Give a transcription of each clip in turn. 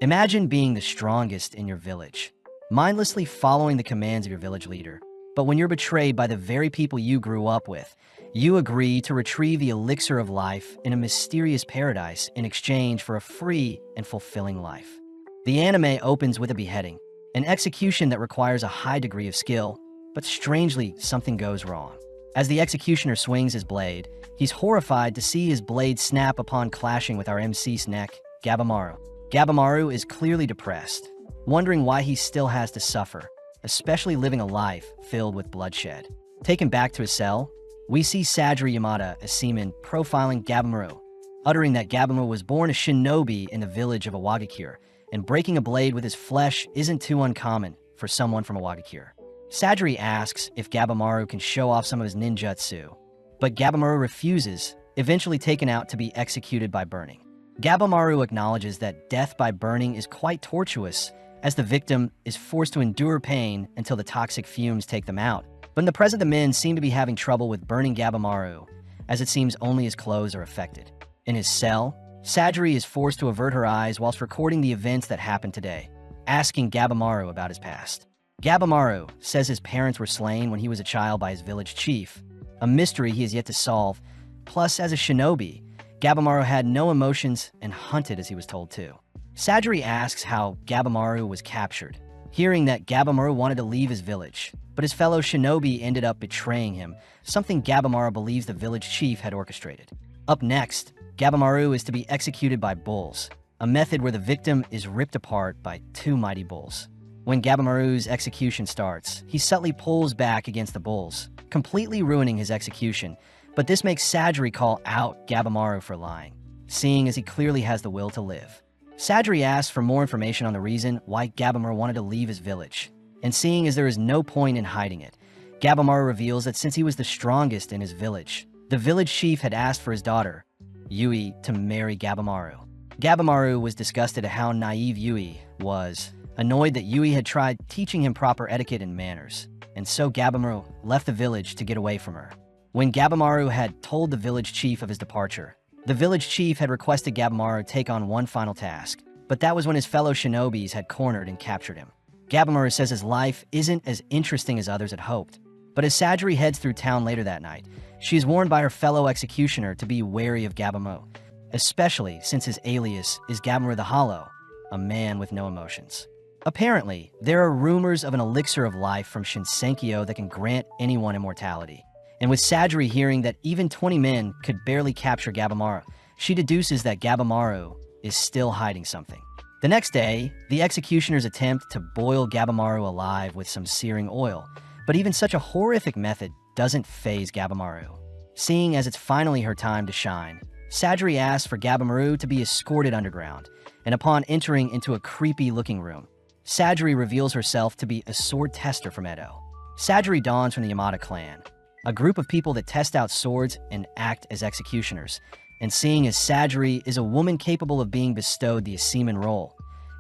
Imagine being the strongest in your village, mindlessly following the commands of your village leader. But when you're betrayed by the very people you grew up with, you agree to retrieve the elixir of life in a mysterious paradise in exchange for a free and fulfilling life. The anime opens with a beheading, an execution that requires a high degree of skill, but strangely, something goes wrong. As the executioner swings his blade, he's horrified to see his blade snap upon clashing with our MC's neck, Gabimaru. Gabimaru is clearly depressed, wondering why he still has to suffer, especially living a life filled with bloodshed. Taken back to his cell, we see Sajiri Yamada as Seaman profiling Gabimaru, uttering that Gabimaru was born a shinobi in the village of Awagakure, and breaking a blade with his flesh isn't too uncommon for someone from Awagakure. Sajiri asks if Gabimaru can show off some of his ninjutsu, but Gabimaru refuses, eventually taken out to be executed by burning. Gabimaru acknowledges that death by burning is quite tortuous, as the victim is forced to endure pain until the toxic fumes take them out. But in the present, the men seem to be having trouble with burning Gabimaru, as it seems only his clothes are affected. In his cell, Sajiri is forced to avert her eyes whilst recording the events that happened today, asking Gabimaru about his past. Gabimaru says his parents were slain when he was a child by his village chief, a mystery he has yet to solve. Plus, as a shinobi, Gabimaru had no emotions and hunted as he was told to. Sajiri asks how Gabimaru was captured, hearing that Gabimaru wanted to leave his village, but his fellow shinobi ended up betraying him, something Gabimaru believes the village chief had orchestrated. Up next, Gabimaru is to be executed by bulls, a method where the victim is ripped apart by two mighty bulls. When Gabimaru's execution starts, he subtly pulls back against the bulls, completely ruining his execution, but this makes Sajiri call out Gabimaru for lying, seeing as he clearly has the will to live. Sajiri asks for more information on the reason why Gabimaru wanted to leave his village, and seeing as there is no point in hiding it, Gabimaru reveals that since he was the strongest in his village, the village chief had asked for his daughter, Yui, to marry Gabimaru. Gabimaru was disgusted at how naive Yui was, annoyed that Yui had tried teaching him proper etiquette and manners, and so Gabimaru left the village to get away from her. When Gabimaru had told the village chief of his departure, the village chief had requested Gabimaru take on one final task, but that was when his fellow shinobis had cornered and captured him. Gabimaru says his life isn't as interesting as others had hoped, but as Sajiri heads through town later that night, she is warned by her fellow executioner to be wary of Gabimaru, especially since his alias is Gabimaru the Hollow, a man with no emotions. Apparently, there are rumors of an elixir of life from Shinsenkyo that can grant anyone immortality. And with Sajiri hearing that even 20 men could barely capture Gabimaru, she deduces that Gabimaru is still hiding something. The next day, the executioners attempt to boil Gabimaru alive with some searing oil, but even such a horrific method doesn't faze Gabimaru. Seeing as it's finally her time to shine, Sajiri asks for Gabimaru to be escorted underground, and upon entering into a creepy-looking room, Sajiri reveals herself to be a sword tester from Edo. Sajiri dawns from the Yamada clan, a group of people that test out swords and act as executioners, and seeing as Sajiri is a woman capable of being bestowed the seaman role,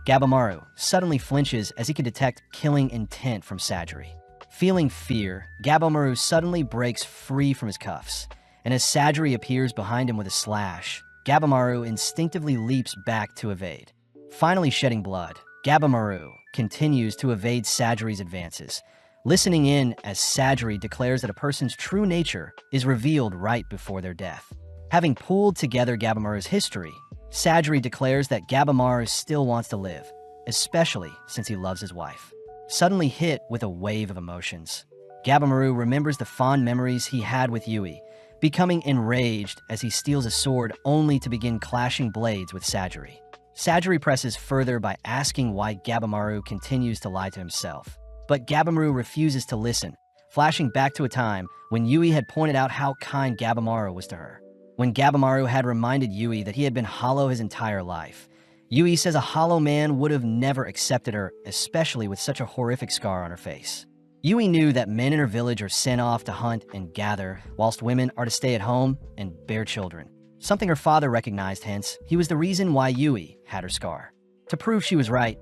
Gabimaru suddenly flinches as he can detect killing intent from Sajiri. Feeling fear, Gabimaru suddenly breaks free from his cuffs, and as Sajiri appears behind him with a slash, Gabimaru instinctively leaps back to evade. Finally shedding blood, Gabimaru continues to evade Sajiri's advances, listening in as Sajiri declares that a person's true nature is revealed right before their death. Having pulled together Gabimaru's history, Sajiri declares that Gabimaru still wants to live, especially since he loves his wife. Suddenly hit with a wave of emotions, Gabimaru remembers the fond memories he had with Yui, becoming enraged as he steals a sword only to begin clashing blades with Sajiri. Sajiri presses further by asking why Gabimaru continues to lie to himself. But Gabimaru refuses to listen, flashing back to a time when Yui had pointed out how kind Gabimaru was to her. When Gabimaru had reminded Yui that he had been hollow his entire life, Yui says a hollow man would have never accepted her, especially with such a horrific scar on her face. Yui knew that men in her village are sent off to hunt and gather, whilst women are to stay at home and bear children. Something her father recognized, hence, he was the reason why Yui had her scar. To prove she was right,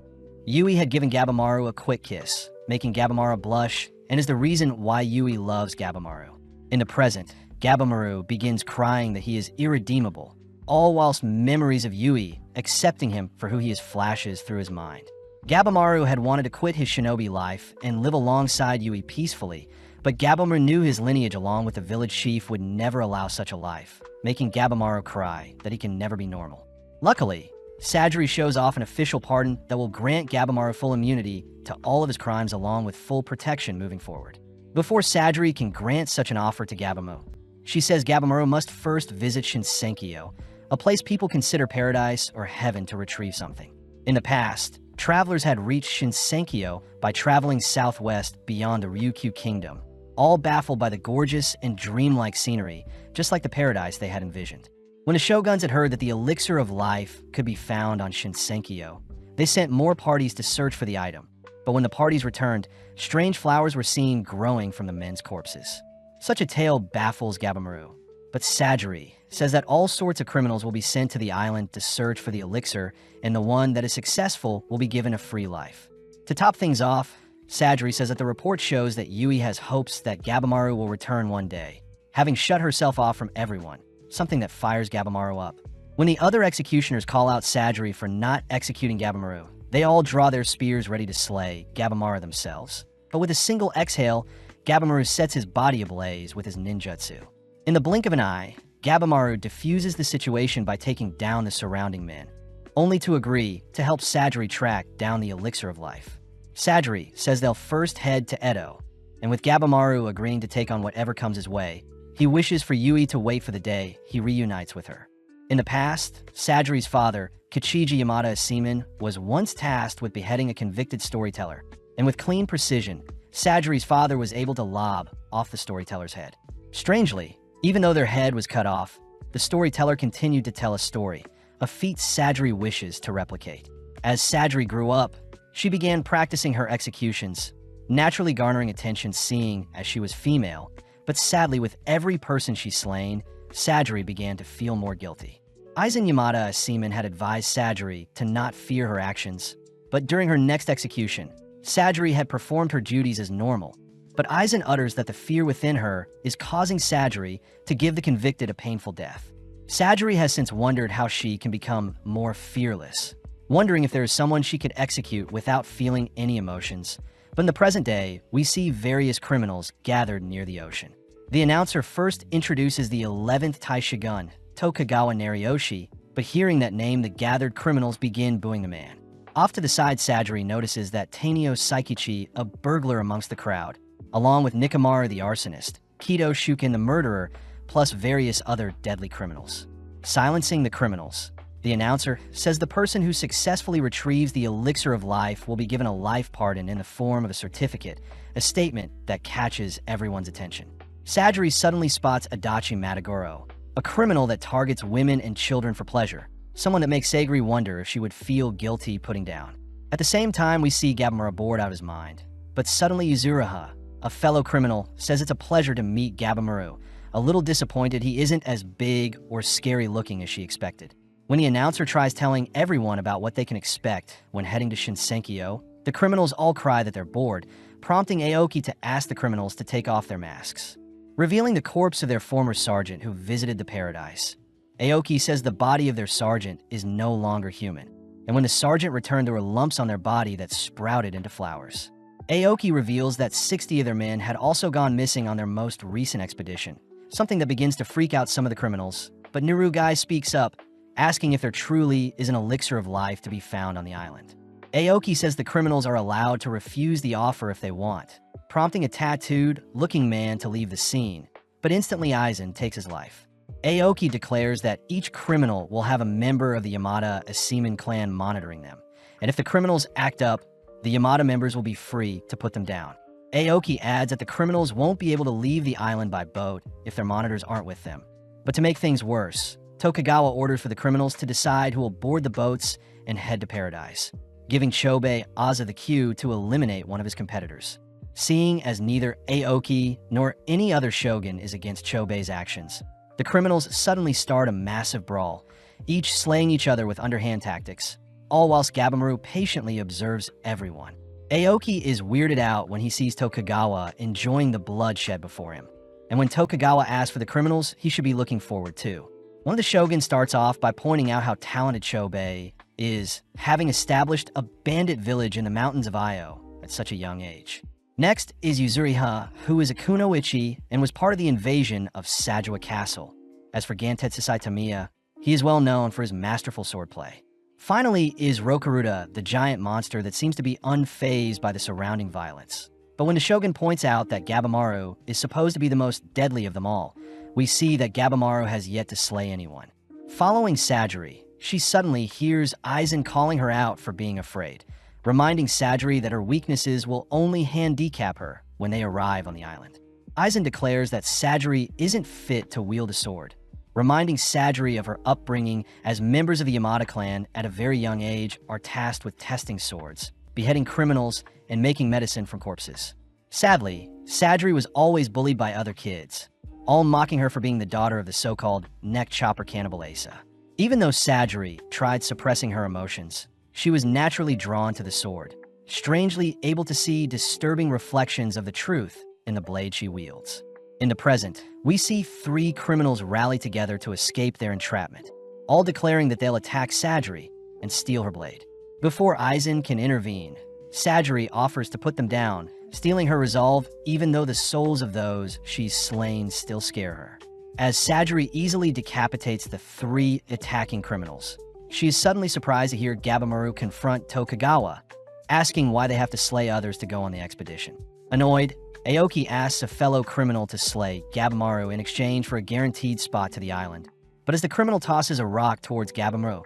Yui had given Gabimaru a quick kiss, making Gabimaru blush, and is the reason why Yui loves Gabimaru. In the present, Gabimaru begins crying that he is irredeemable, all whilst memories of Yui accepting him for who he is flashes through his mind. Gabamaru had wanted to quit his shinobi life and live alongside Yui peacefully, but Gabamaru knew his lineage along with the village chief would never allow such a life, making Gabamaru cry that he can never be normal. Luckily, Sajiri shows off an official pardon that will grant Gabamaru full immunity to all of his crimes along with full protection moving forward. Before Sajiri can grant such an offer to Gabamaru, she says Gabamaru must first visit Shinsenkyo, a place people consider paradise or heaven to retrieve something. In the past, travelers had reached Shinsenkyo by traveling southwest beyond the Ryukyu Kingdom, all baffled by the gorgeous and dreamlike scenery, just like the paradise they had envisioned. When the shoguns had heard that the elixir of life could be found on Shinsenkyo, they sent more parties to search for the item. But when the parties returned, strange flowers were seen growing from the men's corpses. Such a tale baffles Gabamaru, but Sajiri says that all sorts of criminals will be sent to the island to search for the elixir, and the one that is successful will be given a free life. To top things off, Sajiri says that the report shows that Yui has hopes that Gabamaru will return one day, having shut herself off from everyone, something that fires Gabamaru up. When the other executioners call out Sajiri for not executing Gabamaru, they all draw their spears ready to slay Gabamaru themselves. But with a single exhale, Gabamaru sets his body ablaze with his ninjutsu. In the blink of an eye, Gabamaru diffuses the situation by taking down the surrounding men, only to agree to help Sajiri track down the elixir of life. Sajiri says they'll first head to Edo, and with Gabamaru agreeing to take on whatever comes his way, he wishes for Yui to wait for the day he reunites with her. In the past, Sajiri's father, Kichiji Yamada as Seaman, was once tasked with beheading a convicted storyteller, and with clean precision, Sajiri's father was able to lob off the storyteller's head. Strangely, even though their head was cut off, the storyteller continued to tell a story, a feat Sajiri wishes to replicate. As Sajiri grew up, she began practicing her executions, naturally garnering attention seeing as she was female, but sadly with every person she's slain, Sajiri began to feel more guilty. Aizen Yamada as Seaman had advised Sajiri to not fear her actions, but during her next execution, Sajiri had performed her duties as normal, but Aizen utters that the fear within her is causing Sajiri to give the convicted a painful death. Sajiri has since wondered how she can become more fearless, wondering if there is someone she could execute without feeling any emotions. But in the present day, we see various criminals gathered near the ocean. The announcer first introduces the 11th Taishigun, Tokugawa Nariyoshi, but hearing that name, the gathered criminals begin booing the man. Off to the side, Sajiri notices that Tanio Saikichi, a burglar amongst the crowd, along with Nikamaru the arsonist, Kido Shuken the murderer, plus various other deadly criminals. Silencing the criminals, the announcer says the person who successfully retrieves the elixir of life will be given a life pardon in the form of a certificate, a statement that catches everyone's attention. Sajiri suddenly spots Adachi Matagoro, a criminal that targets women and children for pleasure, someone that makes Sagiri wonder if she would feel guilty putting down. At the same time, we see Gabamaru bored out of his mind, but suddenly Yuzuraha, a fellow criminal, says it's a pleasure to meet Gabamaru, a little disappointed he isn't as big or scary looking as she expected. When the announcer tries telling everyone about what they can expect when heading to Shinsenkyo, the criminals all cry that they're bored, prompting Aoki to ask the criminals to take off their masks, revealing the corpse of their former sergeant who visited the paradise. Aoki says the body of their sergeant is no longer human, and when the sergeant returned there were lumps on their body that sprouted into flowers. Aoki reveals that 60 of their men had also gone missing on their most recent expedition, something that begins to freak out some of the criminals, but Nirugai speaks up, asking if there truly is an elixir of life to be found on the island. Aoki says the criminals are allowed to refuse the offer if they want, prompting a tattooed-looking man to leave the scene, but instantly Aizen takes his life. Aoki declares that each criminal will have a member of the Yamada Seaman clan monitoring them, and if the criminals act up, the Yamada members will be free to put them down. Aoki adds that the criminals won't be able to leave the island by boat if their monitors aren't with them. But to make things worse, Tokugawa orders for the criminals to decide who will board the boats and head to paradise, giving Chobei Aza the cue to eliminate one of his competitors. Seeing as neither Aoki nor any other shogun is against Chobei's actions, the criminals suddenly start a massive brawl, each slaying each other with underhand tactics, all whilst Gabamaru patiently observes everyone. Aoki is weirded out when he sees Tokugawa enjoying the bloodshed before him, and when Tokugawa asks for the criminals, he should be looking forward too. One of the shoguns starts off by pointing out how talented Chobei is, having established a bandit village in the mountains of Io at such a young age. Next is Yuzuriha, who is a kunoichi and was part of the invasion of Sajua Castle. As for Gantetsu Tamiya, he is well known for his masterful swordplay. Finally is Rokuruta, the giant monster that seems to be unfazed by the surrounding violence. But when the shogun points out that Gabimaru is supposed to be the most deadly of them all, we see that Gabimaru has yet to slay anyone. Following Sajiri, she suddenly hears Aizen calling her out for being afraid, reminding Sajiri that her weaknesses will only handicap her when they arrive on the island. Aizen declares that Sajiri isn't fit to wield a sword, reminding Sajiri of her upbringing as members of the Yamada clan at a very young age are tasked with testing swords, beheading criminals, and making medicine from corpses. Sadly, Sajiri was always bullied by other kids, all mocking her for being the daughter of the so-called neck chopper cannibal Asa. Even though Sajiri tried suppressing her emotions, she was naturally drawn to the sword, strangely able to see disturbing reflections of the truth in the blade she wields. In the present, we see 3 criminals rally together to escape their entrapment, all declaring that they'll attack Sajiri and steal her blade. Before Aizen can intervene, Sajiri offers to put them down, stealing her resolve even though the souls of those she's slain still scare her. As Sajiri easily decapitates the 3 attacking criminals, she is suddenly surprised to hear Gabimaru confront Tokugawa, asking why they have to slay others to go on the expedition. Annoyed, Aoki asks a fellow criminal to slay Gabimaru in exchange for a guaranteed spot to the island. But as the criminal tosses a rock towards Gabimaru,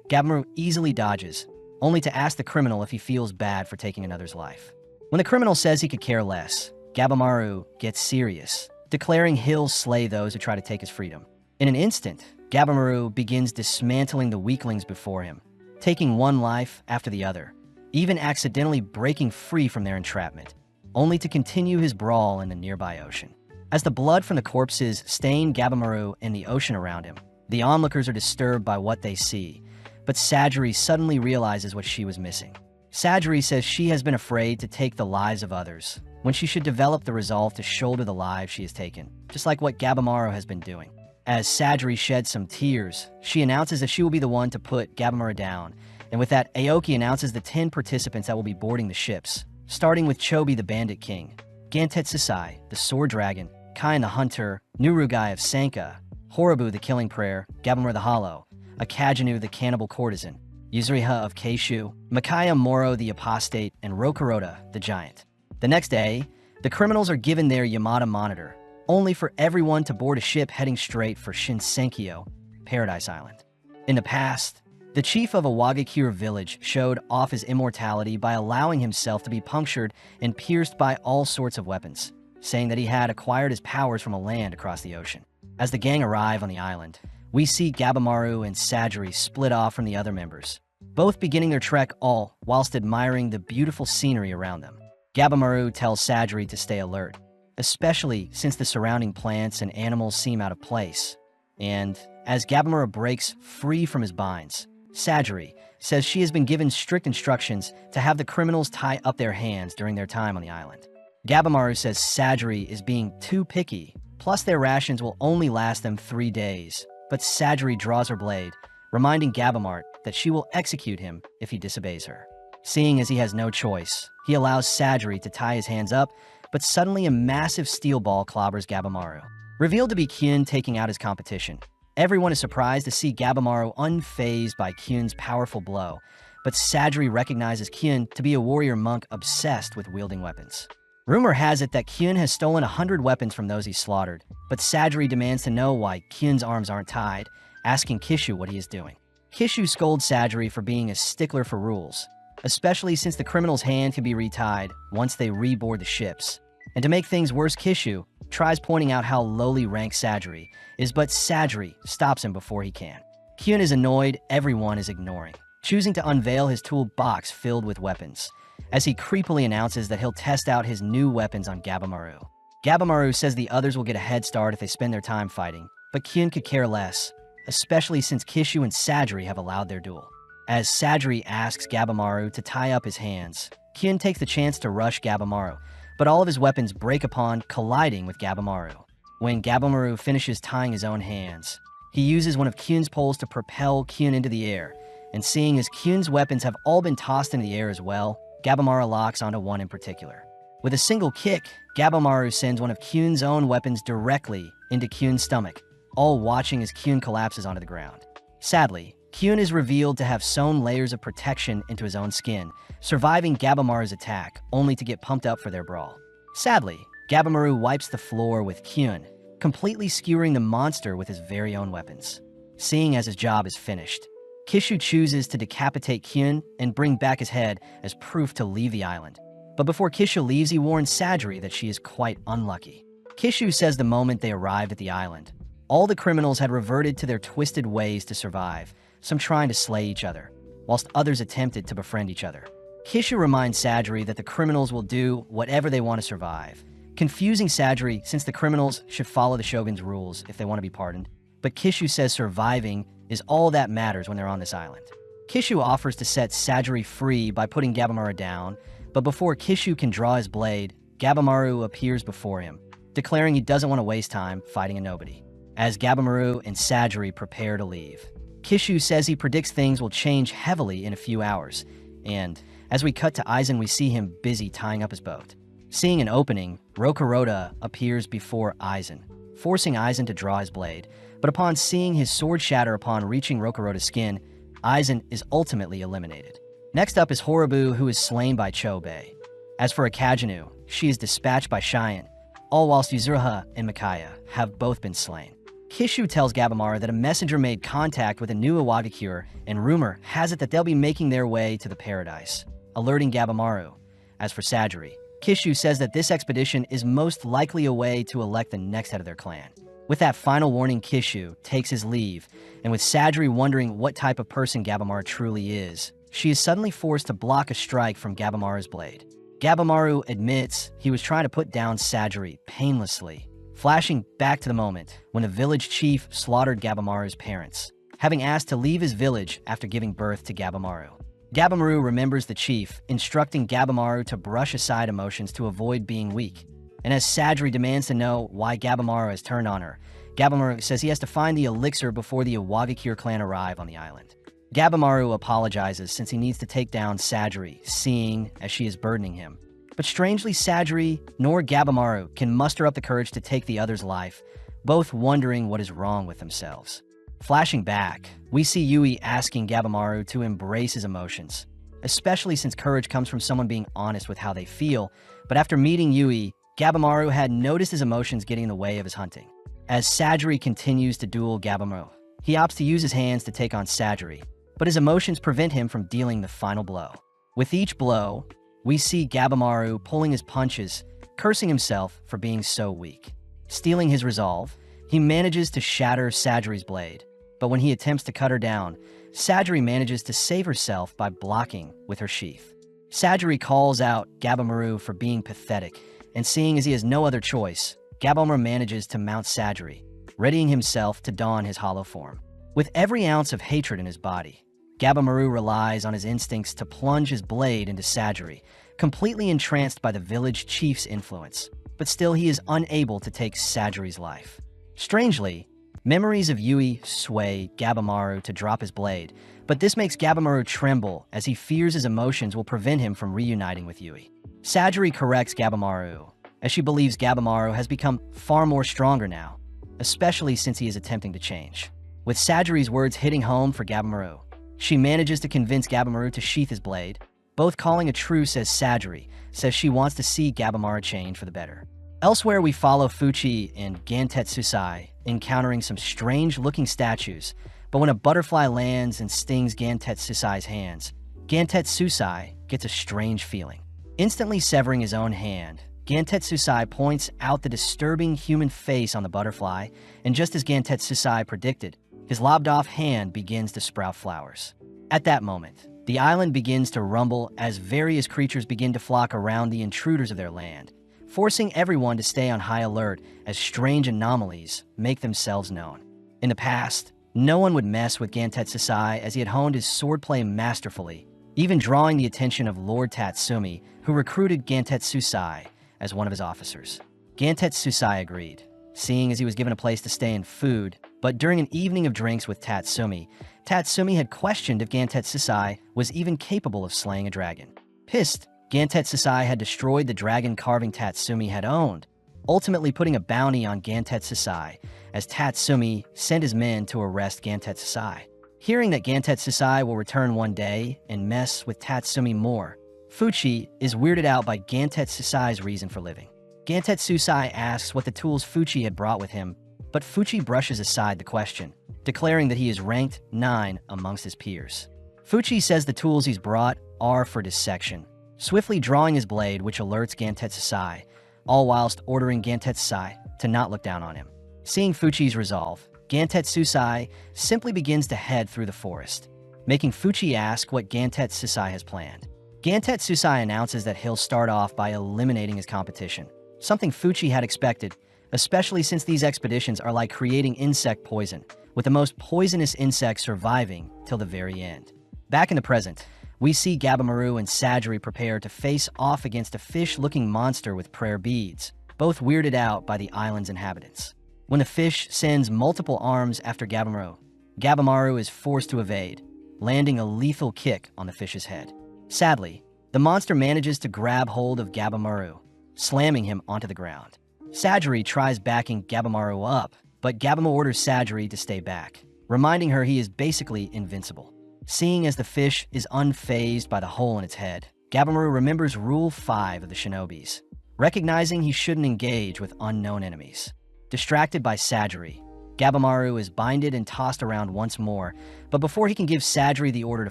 Gabimaru easily dodges, only to ask the criminal if he feels bad for taking another's life. When the criminal says he could care less, Gabimaru gets serious, declaring he'll slay those who try to take his freedom. In an instant, Gabimaru begins dismantling the weaklings before him, taking one life after the other, even accidentally breaking free from their entrapment, only to continue his brawl in the nearby ocean. As the blood from the corpses stain Gabimaru and the ocean around him, the onlookers are disturbed by what they see, but Sajiri suddenly realizes what she was missing. Sajiri says she has been afraid to take the lives of others, when she should develop the resolve to shoulder the lives she has taken, just like what Gabimaru has been doing. As Sajiri sheds some tears, she announces that she will be the one to put Gabimaru down, and with that, Aoki announces the 10 participants that will be boarding the ships, starting with Chobi the Bandit King, Gantetsu Sai, the Sword Dragon, Kain the Hunter, Nurugai of Sanka, Horobu the Killing Prayer, Gabimaru the Hollow, Akajinu the Cannibal Courtesan, Yuzuriha of Keishu, Makaya Moro the Apostate, and Rokuroda the Giant. The next day, the criminals are given their Yamada monitor, only for everyone to board a ship heading straight for Shinsenkyo, Paradise Island. In the past, the chief of a Wagakure village showed off his immortality by allowing himself to be punctured and pierced by all sorts of weapons, saying that he had acquired his powers from a land across the ocean. As the gang arrive on the island, we see Gabimaru and Sajiri split off from the other members, both beginning their trek all whilst admiring the beautiful scenery around them. Gabimaru tells Sajiri to stay alert, especially since the surrounding plants and animals seem out of place. And as Gabimaru breaks free from his binds, Sajiri says she has been given strict instructions to have the criminals tie up their hands during their time on the island. Gabimaru says Sajiri is being too picky, plus their rations will only last them 3 days, but Sajiri draws her blade, reminding Gabimaru that she will execute him if he disobeys her. Seeing as he has no choice, he allows Sajiri to tie his hands up, but suddenly a massive steel ball clobbers Gabimaru. Revealed to be Kyun taking out his competition, everyone is surprised to see Gabimaru unfazed by Kyun's powerful blow, but Sajiri recognizes Kyun to be a warrior monk obsessed with wielding weapons. Rumor has it that Kyun has stolen 100 weapons from those he slaughtered, but Sajiri demands to know why Kyun's arms aren't tied, asking Kishu what he is doing. Kishu scolds Sajiri for being a stickler for rules, especially since the criminal's hand can be retied once they reboard the ships. And to make things worse, Kishu tries pointing out how lowly ranked Sajiri is, but Sajiri stops him before he can. Kyun is annoyed everyone is ignoring, choosing to unveil his toolbox filled with weapons, as he creepily announces that he'll test out his new weapons on Gabimaru. Gabimaru says the others will get a head start if they spend their time fighting, but Kyun could care less, especially since Kishu and Sajiri have allowed their duel. As Sajiri asks Gabimaru to tie up his hands, Kyun takes the chance to rush Gabimaru, but all of his weapons break upon colliding with Gabimaru. When Gabimaru finishes tying his own hands, He uses one of Kyun's poles to propel Kyun into the air, and seeing as Kyun's weapons have all been tossed into the air as well, Gabimaru locks onto one in particular. With a single kick, Gabimaru sends one of Kyun's own weapons directly into Kyun's stomach, all watching as Kyun collapses onto the ground. Sadly, Kyun is revealed to have sewn layers of protection into his own skin, surviving Gabimaru's attack, only to get pumped up for their brawl. Sadly, Gabimaru wipes the floor with Kyun, completely skewering the monster with his very own weapons. Seeing as his job is finished, Kishu chooses to decapitate Kyun and bring back his head as proof to leave the island. But before Kishu leaves, he warns Sajiri that she is quite unlucky. Kishu says the moment they arrived at the island, all the criminals had reverted to their twisted ways to survive, some trying to slay each other, whilst others attempted to befriend each other. Kishu reminds Sajiri that the criminals will do whatever they want to survive, confusing Sajiri since the criminals should follow the Shogun's rules if they want to be pardoned. But Kishu says surviving is all that matters when they're on this island. Kishu offers to set Sajiri free by putting Gabimaru down, but before Kishu can draw his blade, Gabimaru appears before him, declaring he doesn't want to waste time fighting a nobody. As Gabimaru and Sajiri prepare to leave, Kishu says he predicts things will change heavily in a few hours, and as we cut to Aizen, we see him busy tying up his boat. Seeing an opening, Rokuroda appears before Aizen, forcing Aizen to draw his blade, but upon seeing his sword shatter upon reaching Rokuroda's skin, Aizen is ultimately eliminated. Next up is Horobu, who is slain by Chobei. As for Akajinu, she is dispatched by Cheyenne, all whilst Yuzuriha and Mikaya have both been slain. Kishu tells Gabimaru that a messenger made contact with a new Iwagakure, and rumor has it that they'll be making their way to the paradise, alerting Gabimaru. As for Sajiri, Kishu says that this expedition is most likely a way to elect the next head of their clan. With that final warning, Kishu takes his leave, and with Sajiri wondering what type of person Gabimaru truly is, she is suddenly forced to block a strike from Gabimaru's blade. Gabimaru admits he was trying to put down Sajiri painlessly, flashing back to the moment when the village chief slaughtered Gabimaru's parents, having asked to leave his village after giving birth to Gabimaru. Gabimaru remembers the chief, instructing Gabimaru to brush aside emotions to avoid being weak. And as Sajiri demands to know why Gabimaru has turned on her, Gabimaru says he has to find the elixir before the Iwagakure clan arrive on the island. Gabimaru apologizes since he needs to take down Sajiri, seeing as she is burdening him. But strangely, Sajiri nor Gabimaru can muster up the courage to take the other's life, both wondering what is wrong with themselves. Flashing back, we see Yui asking Gabimaru to embrace his emotions, especially since courage comes from someone being honest with how they feel. But after meeting Yui, Gabimaru had noticed his emotions getting in the way of his hunting. As Sajiri continues to duel Gabimaru, he opts to use his hands to take on Sajiri, but his emotions prevent him from dealing the final blow. With each blow, we see Gabimaru pulling his punches, cursing himself for being so weak. Stealing his resolve, he manages to shatter Sajiri's blade, but when he attempts to cut her down, Sajiri manages to save herself by blocking with her sheath. Sajiri calls out Gabimaru for being pathetic, and seeing as he has no other choice, Gabimaru manages to mount Sajiri, readying himself to don his hollow form. With every ounce of hatred in his body, Gabimaru relies on his instincts to plunge his blade into Sajiri, completely entranced by the village chief's influence, but still he is unable to take Sajiri's life. Strangely, memories of Yui sway Gabimaru to drop his blade, but this makes Gabimaru tremble as he fears his emotions will prevent him from reuniting with Yui. Sajiri corrects Gabimaru, as she believes Gabimaru has become far more stronger now, especially since he is attempting to change. With Sajiri's words hitting home for Gabimaru, she manages to convince Gabimaru to sheath his blade, both calling a truce as Sajiri says she wants to see Gabimaru change for the better. Elsewhere, we follow Fuchi and Gantetsusai encountering some strange-looking statues, but when a butterfly lands and stings Gantetsusai's hands, Gantetsusai gets a strange feeling. Instantly severing his own hand, Gantetsusai points out the disturbing human face on the butterfly, and just as Gantetsusai predicted, his lobbed-off hand begins to sprout flowers. At that moment, the island begins to rumble as various creatures begin to flock around the intruders of their land, forcing everyone to stay on high alert as strange anomalies make themselves known. In the past, no one would mess with Gantetsusai as he had honed his swordplay masterfully, even drawing the attention of Lord Tatsumi, who recruited Gantetsusai as one of his officers. Gantetsusai agreed, seeing as he was given a place to stay and food, But during an evening of drinks with Tatsumi, Tatsumi had questioned if Gantetsusai was even capable of slaying a dragon. Pissed, Gantetsusai had destroyed the dragon carving Tatsumi had owned, ultimately putting a bounty on Gantetsusai as Tatsumi sent his men to arrest Gantetsusai. Hearing that Gantetsusai will return one day and mess with Tatsumi more, Fuchi is weirded out by Gantetsusai's reason for living. Gantetsusai asks what the tools Fuchi had brought with him, but Fuchi brushes aside the question, declaring that he is ranked 9 amongst his peers. Fuchi says the tools he's brought are for dissection, swiftly drawing his blade, which alerts Gantetsusai, all whilst ordering Gantetsusai to not look down on him. Seeing Fuchi's resolve, Gantetsusai simply begins to head through the forest, making Fuchi ask what Gantetsusai has planned. Gantetsusai announces that he'll start off by eliminating his competition, something Fuchi had expected, especially since these expeditions are like creating insect poison, with the most poisonous insect surviving till the very end. Back in the present, we see Gabimaru and Sajiri prepare to face off against a fish-looking monster with prayer beads, both weirded out by the island's inhabitants. When the fish sends multiple arms after Gabimaru, Gabimaru is forced to evade, landing a lethal kick on the fish's head. Sadly, the monster manages to grab hold of Gabimaru, slamming him onto the ground. Sajiri tries backing Gabimaru up, but Gabimaru orders Sajiri to stay back, reminding her he is basically invincible. Seeing as the fish is unfazed by the hole in its head, Gabimaru remembers Rule 5 of the Shinobis, recognizing he shouldn't engage with unknown enemies. Distracted by Sajiri, Gabimaru is binded and tossed around once more, but before he can give Sajiri the order to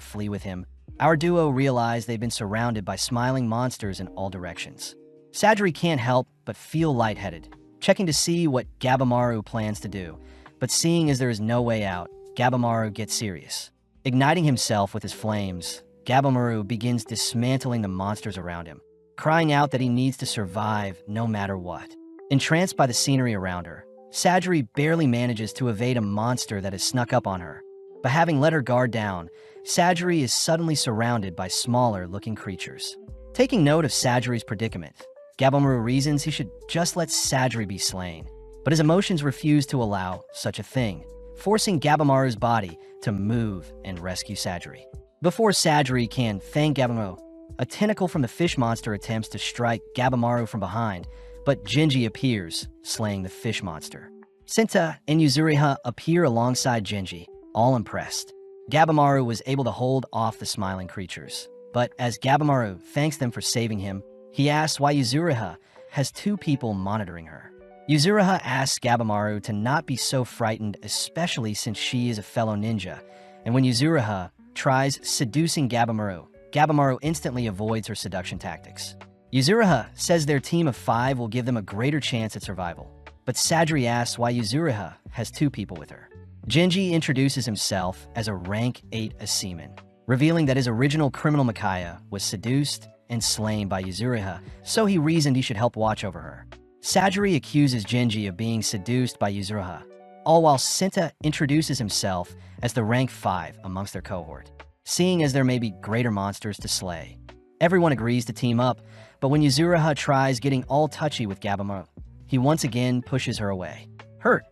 flee with him, our duo realize they've been surrounded by smiling monsters in all directions. Sajiri can't help but feel lightheaded, checking to see what Gabimaru plans to do, but seeing as there is no way out, Gabimaru gets serious. Igniting himself with his flames, Gabimaru begins dismantling the monsters around him, crying out that he needs to survive no matter what. Entranced by the scenery around her, Sajiri barely manages to evade a monster that has snuck up on her, but having let her guard down, Sajiri is suddenly surrounded by smaller-looking creatures. Taking note of Sajiri's predicament, Gabimaru reasons he should just let Sajiri be slain, but his emotions refuse to allow such a thing, forcing Gabimaru's body to move and rescue Sajiri. Before Sajiri can thank Gabimaru, a tentacle from the fish monster attempts to strike Gabimaru from behind, but Genji appears, slaying the fish monster. Senta and Yuzuriha appear alongside Genji, all impressed. Gabimaru was able to hold off the smiling creatures, but as Gabimaru thanks them for saving him, he asks why Yuzuriha has 2 people monitoring her. Yuzuriha asks Gabimaru to not be so frightened, especially since she is a fellow ninja, and when Yuzuriha tries seducing Gabimaru, Gabimaru instantly avoids her seduction tactics. Yuzuriha says their team of 5 will give them a greater chance at survival, but Sajiri asks why Yuzuriha has 2 people with her. Genji introduces himself as a rank 8 seaman, revealing that his original criminal Mikaya was seduced and slain by Yuzuriha, so he reasoned he should help watch over her. Sajiri accuses Genji of being seduced by Yuzuriha, all while Senta introduces himself as the rank 5 amongst their cohort. Seeing as there may be greater monsters to slay, everyone agrees to team up, but when Yuzuriha tries getting all touchy with Gabimaru, he once again pushes her away. Hurt,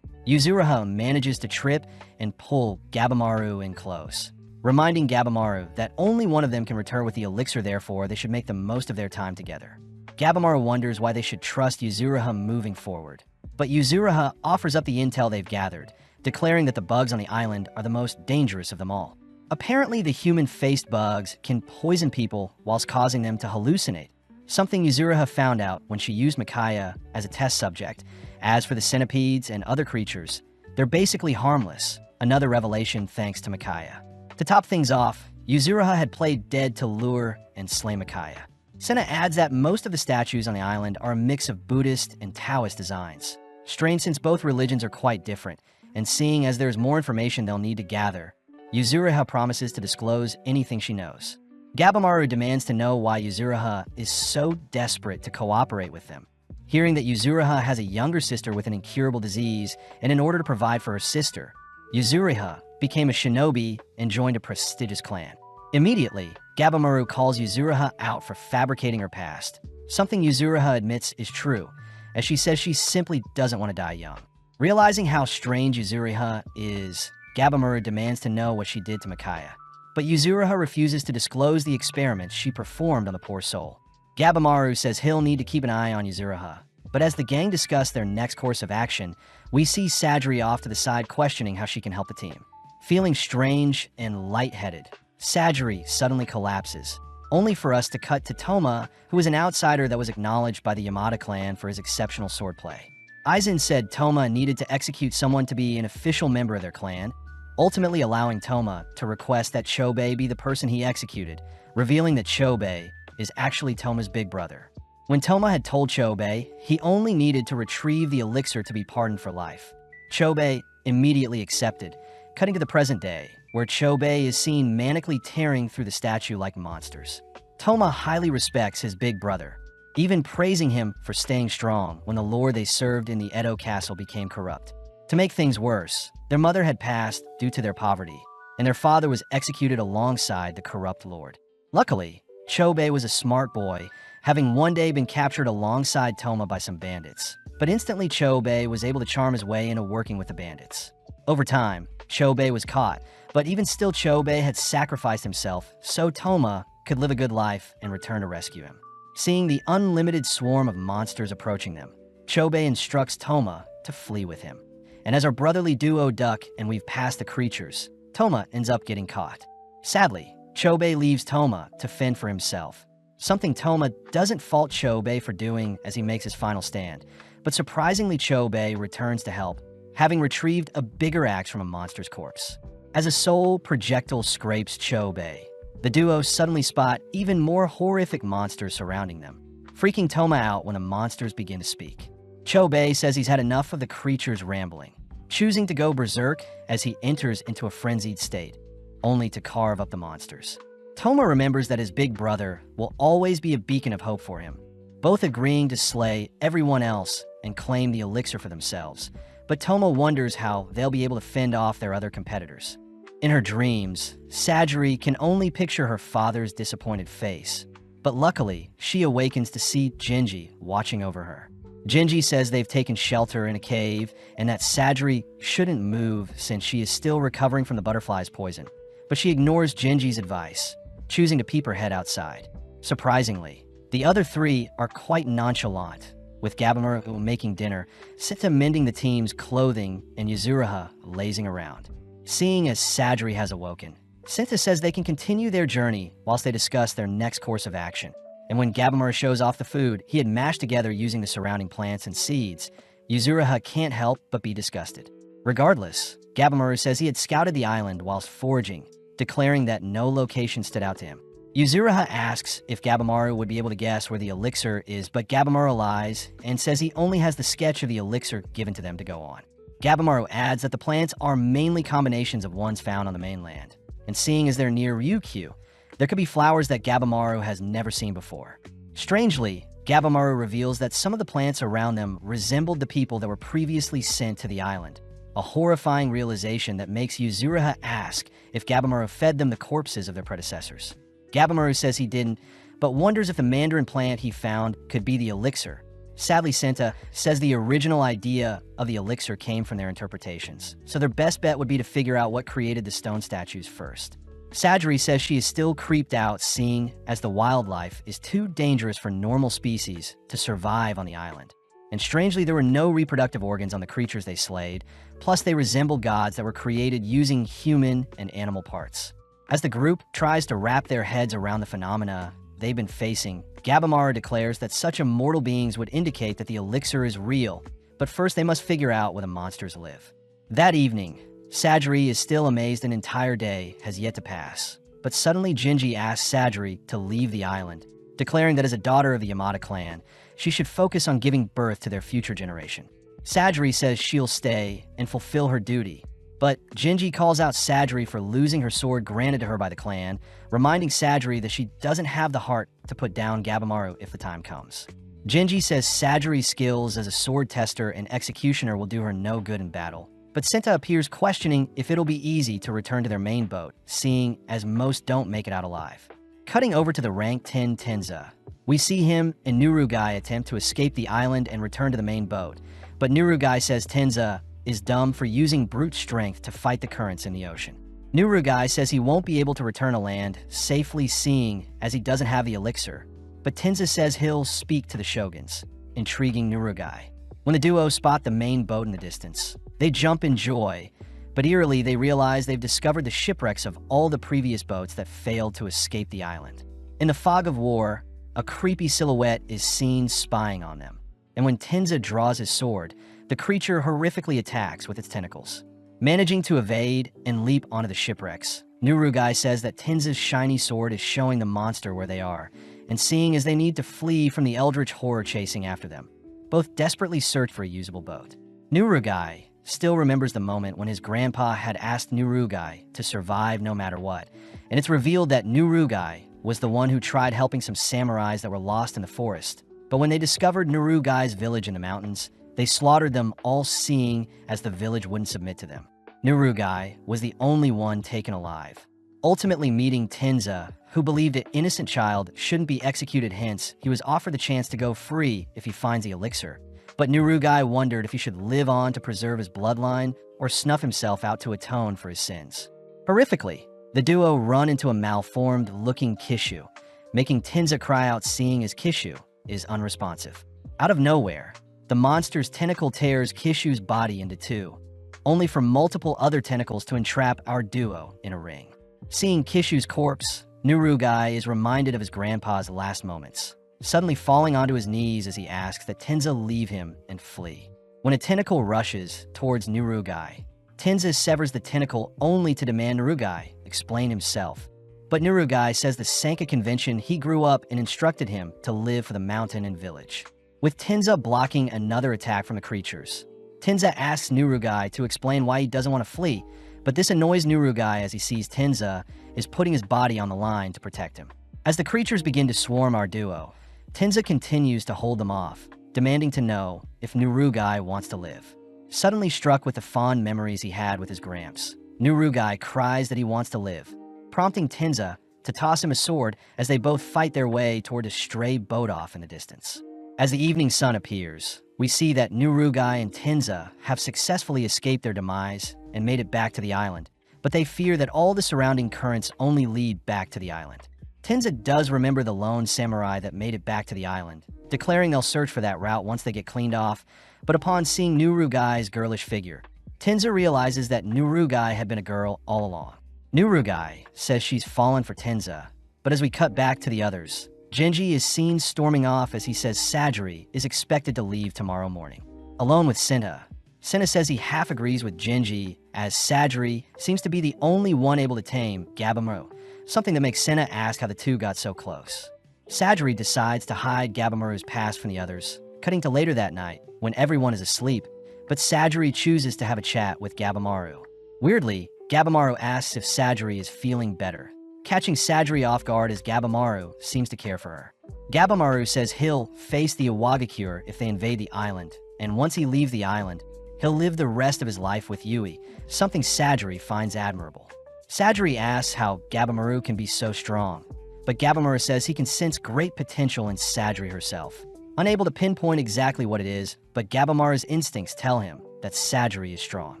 Yuzuriha manages to trip and pull Gabimaru in close, reminding Gabimaru that only one of them can return with the elixir, therefore they should make the most of their time together. Gabimaru wonders why they should trust Yuzuriha moving forward, but Yuzuriha offers up the intel they've gathered, declaring that the bugs on the island are the most dangerous of them all. Apparently, the human-faced bugs can poison people whilst causing them to hallucinate, something Yuzuriha found out when she used Mikaya as a test subject. As for the centipedes and other creatures, they're basically harmless, another revelation thanks to Mikaya. To top things off, Yuzuriha had played dead to lure and slay Mikaya. Senna adds that most of the statues on the island are a mix of Buddhist and Taoist designs. Strange since both religions are quite different, and seeing as there's more information they'll need to gather, Yuzuriha promises to disclose anything she knows. Gabimaru demands to know why Yuzuriha is so desperate to cooperate with them. Hearing that Yuzuriha has a younger sister with an incurable disease, and in order to provide for her sister, Yuzuriha became a shinobi and joined a prestigious clan. Immediately, Gabimaru calls Yuzuriha out for fabricating her past, something Yuzuriha admits is true, as she says she simply doesn't want to die young. Realizing how strange Yuzuriha is, Gabamura demands to know what she did to Mikaya. But Yuzuriha refuses to disclose the experiments she performed on the poor soul. Gabamaru says he'll need to keep an eye on Yuzuriha. But as the gang discuss their next course of action, we see Sadri off to the side questioning how she can help the team. Feeling strange and lightheaded, Sadri suddenly collapses, only for us to cut to Toma, who is an outsider that was acknowledged by the Yamada clan for his exceptional swordplay. Aizen said Toma needed to execute someone to be an official member of their clan, ultimately allowing Toma to request that Chobei be the person he executed, revealing that Chobei is actually Toma's big brother. When Toma had told Chobei he only needed to retrieve the elixir to be pardoned for life, Chobei immediately accepted, cutting to the present day, where Chobei is seen manically tearing through the statue like monsters. Toma highly respects his big brother, even praising him for staying strong when the lord they served in the Edo castle became corrupt. To make things worse, their mother had passed due to their poverty, and their father was executed alongside the corrupt lord. Luckily, Chobei was a smart boy, having one day been captured alongside Toma by some bandits. But instantly Chobei was able to charm his way into working with the bandits. Over time, Chobei was caught, but even still Chobei had sacrificed himself so Toma could live a good life and return to rescue him. Seeing the unlimited swarm of monsters approaching them, Chobei instructs Toma to flee with him. And as our brotherly duo duck and weave past the creatures, Toma ends up getting caught. Sadly, Chobei leaves Toma to fend for himself, something Toma doesn't fault Chobei for doing as he makes his final stand. But surprisingly, Chobei returns to help, having retrieved a bigger axe from a monster's corpse. As a soul projectile scrapes Chobei, the duo suddenly spot even more horrific monsters surrounding them, freaking Toma out when the monsters begin to speak. Chobei says he's had enough of the creatures rambling, choosing to go berserk as he enters into a frenzied state, only to carve up the monsters. Toma remembers that his big brother will always be a beacon of hope for him, both agreeing to slay everyone else and claim the elixir for themselves. But Toma wonders how they'll be able to fend off their other competitors. In her dreams, Sadri can only picture her father's disappointed face, but luckily, she awakens to see Genji watching over her. Genji says they've taken shelter in a cave and that Sadri shouldn't move since she is still recovering from the butterfly's poison. But she ignores Genji's advice, choosing to peep her head outside. Surprisingly, the other three are quite nonchalant, with Gabamura making dinner, Sita mending the team's clothing, and Yuzuriha lazing around. Seeing as Sadri has awoken, Sita says they can continue their journey whilst they discuss their next course of action. And when Gabamura shows off the food he had mashed together using the surrounding plants and seeds, Yuzuriha can't help but be disgusted. Regardless, Gabamura says he had scouted the island whilst foraging, declaring that no location stood out to him. Yuzuriha asks if Gabamaru would be able to guess where the elixir is, but Gabamaru lies and says he only has the sketch of the elixir given to them to go on. Gabamaru adds that the plants are mainly combinations of ones found on the mainland, and seeing as they're near Ryukyu, there could be flowers that Gabamaru has never seen before. Strangely, Gabamaru reveals that some of the plants around them resembled the people that were previously sent to the island, a horrifying realization that makes Yuzuriha ask if Gabamaru fed them the corpses of their predecessors. Gabamaru says he didn't, but wonders if the mandarin plant he found could be the elixir. Sadly, Senta says the original idea of the elixir came from their interpretations, so their best bet would be to figure out what created the stone statues first. Sadri says she is still creeped out seeing as the wildlife is too dangerous for normal species to survive on the island. And strangely, there were no reproductive organs on the creatures they slayed, plus they resembled gods that were created using human and animal parts. As the group tries to wrap their heads around the phenomena they've been facing, Gabamaru declares that such immortal beings would indicate that the elixir is real, but first they must figure out where the monsters live. That evening, Sadri is still amazed an entire day has yet to pass, but suddenly Genji asks Sadri to leave the island, declaring that as a daughter of the Yamada clan, she should focus on giving birth to their future generation. Sadri says she'll stay and fulfill her duty, but Genji calls out Sadri for losing her sword granted to her by the clan, reminding Sadri that she doesn't have the heart to put down Gabamaru if the time comes. Genji says Sadri's skills as a sword tester and executioner will do her no good in battle, but Senta appears questioning if it'll be easy to return to their main boat, seeing as most don't make it out alive. Cutting over to the rank 10 Tenza, we see him and Nurugai attempt to escape the island and return to the main boat, but Nurugai says Tenza is dumb for using brute strength to fight the currents in the ocean. Nurugai says he won't be able to return to land safely, seeing as he doesn't have the elixir, but Tenza says he'll speak to the shoguns, intriguing Nurugai. When the duo spot the main boat in the distance, they jump in joy, but eerily they realize they've discovered the shipwrecks of all the previous boats that failed to escape the island. In the fog of war, a creepy silhouette is seen spying on them, and when Tenza draws his sword, the creature horrifically attacks with its tentacles. Managing to evade and leap onto the shipwrecks, Nurugai says that Tenza's shiny sword is showing the monster where they are, and seeing as they need to flee from the eldritch horror chasing after them. Both desperately search for a usable boat. Nurugai still remembers the moment when his grandpa had asked Nurugai to survive no matter what, and it's revealed that Nurugai was the one who tried helping some samurais that were lost in the forest. But when they discovered Nurugai's village in the mountains, they slaughtered them, all seeing as the village wouldn't submit to them. Nurugai was the only one taken alive, ultimately meeting Tenza, who believed an innocent child shouldn't be executed, hence he was offered the chance to go free if he finds the elixir. But Nurugai wondered if he should live on to preserve his bloodline or snuff himself out to atone for his sins. Horrifically, the duo run into a malformed-looking Kishu, making Tenza cry out, seeing as Kishu is unresponsive. Out of nowhere, the monster's tentacle tears Kishu's body into two, only for multiple other tentacles to entrap our duo in a ring. Seeing Kishu's corpse, Nurugai is reminded of his grandpa's last moments, suddenly falling onto his knees as he asks that Tenza leave him and flee. When a tentacle rushes towards Nurugai, Tenza severs the tentacle only to demand Nurugai explain himself. But Nurugai says the Sanka convention he grew up and instructed him to live for the mountain and village. With Tenza blocking another attack from the creatures, Tenza asks Nurugai to explain why he doesn't want to flee, but this annoys Nurugai as he sees Tenza is putting his body on the line to protect him. As the creatures begin to swarm our duo, Tenza continues to hold them off, demanding to know if Nurugai wants to live. Suddenly struck with the fond memories he had with his gramps, Nurugai cries that he wants to live, prompting Tenza to toss him a sword as they both fight their way toward a stray boat off in the distance. As the evening sun appears, we see that Nurugai and Tenza have successfully escaped their demise and made it back to the island, but they fear that all the surrounding currents only lead back to the island. Tenza does remember the lone samurai that made it back to the island, declaring they'll search for that route once they get cleaned off, but upon seeing Nurugai's girlish figure, Tenza realizes that Nurugai had been a girl all along. Nurugai says she's fallen for Tenza, but as we cut back to the others, Genji is seen storming off as he says Sajiri is expected to leave tomorrow morning. Alone with Senna, Senna says he half agrees with Genji as Sajiri seems to be the only one able to tame Gabimaru, something that makes Senna ask how the two got so close. Sajiri decides to hide Gabimaru's past from the others, cutting to later that night when everyone is asleep, but Sajiri chooses to have a chat with Gabimaru. Weirdly, Gabimaru asks if Sajiri is feeling better, catching Sajiri off guard as Gabimaru seems to care for her. Gabimaru says he'll face the Iwagakure if they invade the island, and once he leaves the island, he'll live the rest of his life with Yui, something Sajiri finds admirable. Sajiri asks how Gabimaru can be so strong, but Gabimaru says he can sense great potential in Sajiri herself. Unable to pinpoint exactly what it is, but Gabimaru's instincts tell him that Sajiri is strong.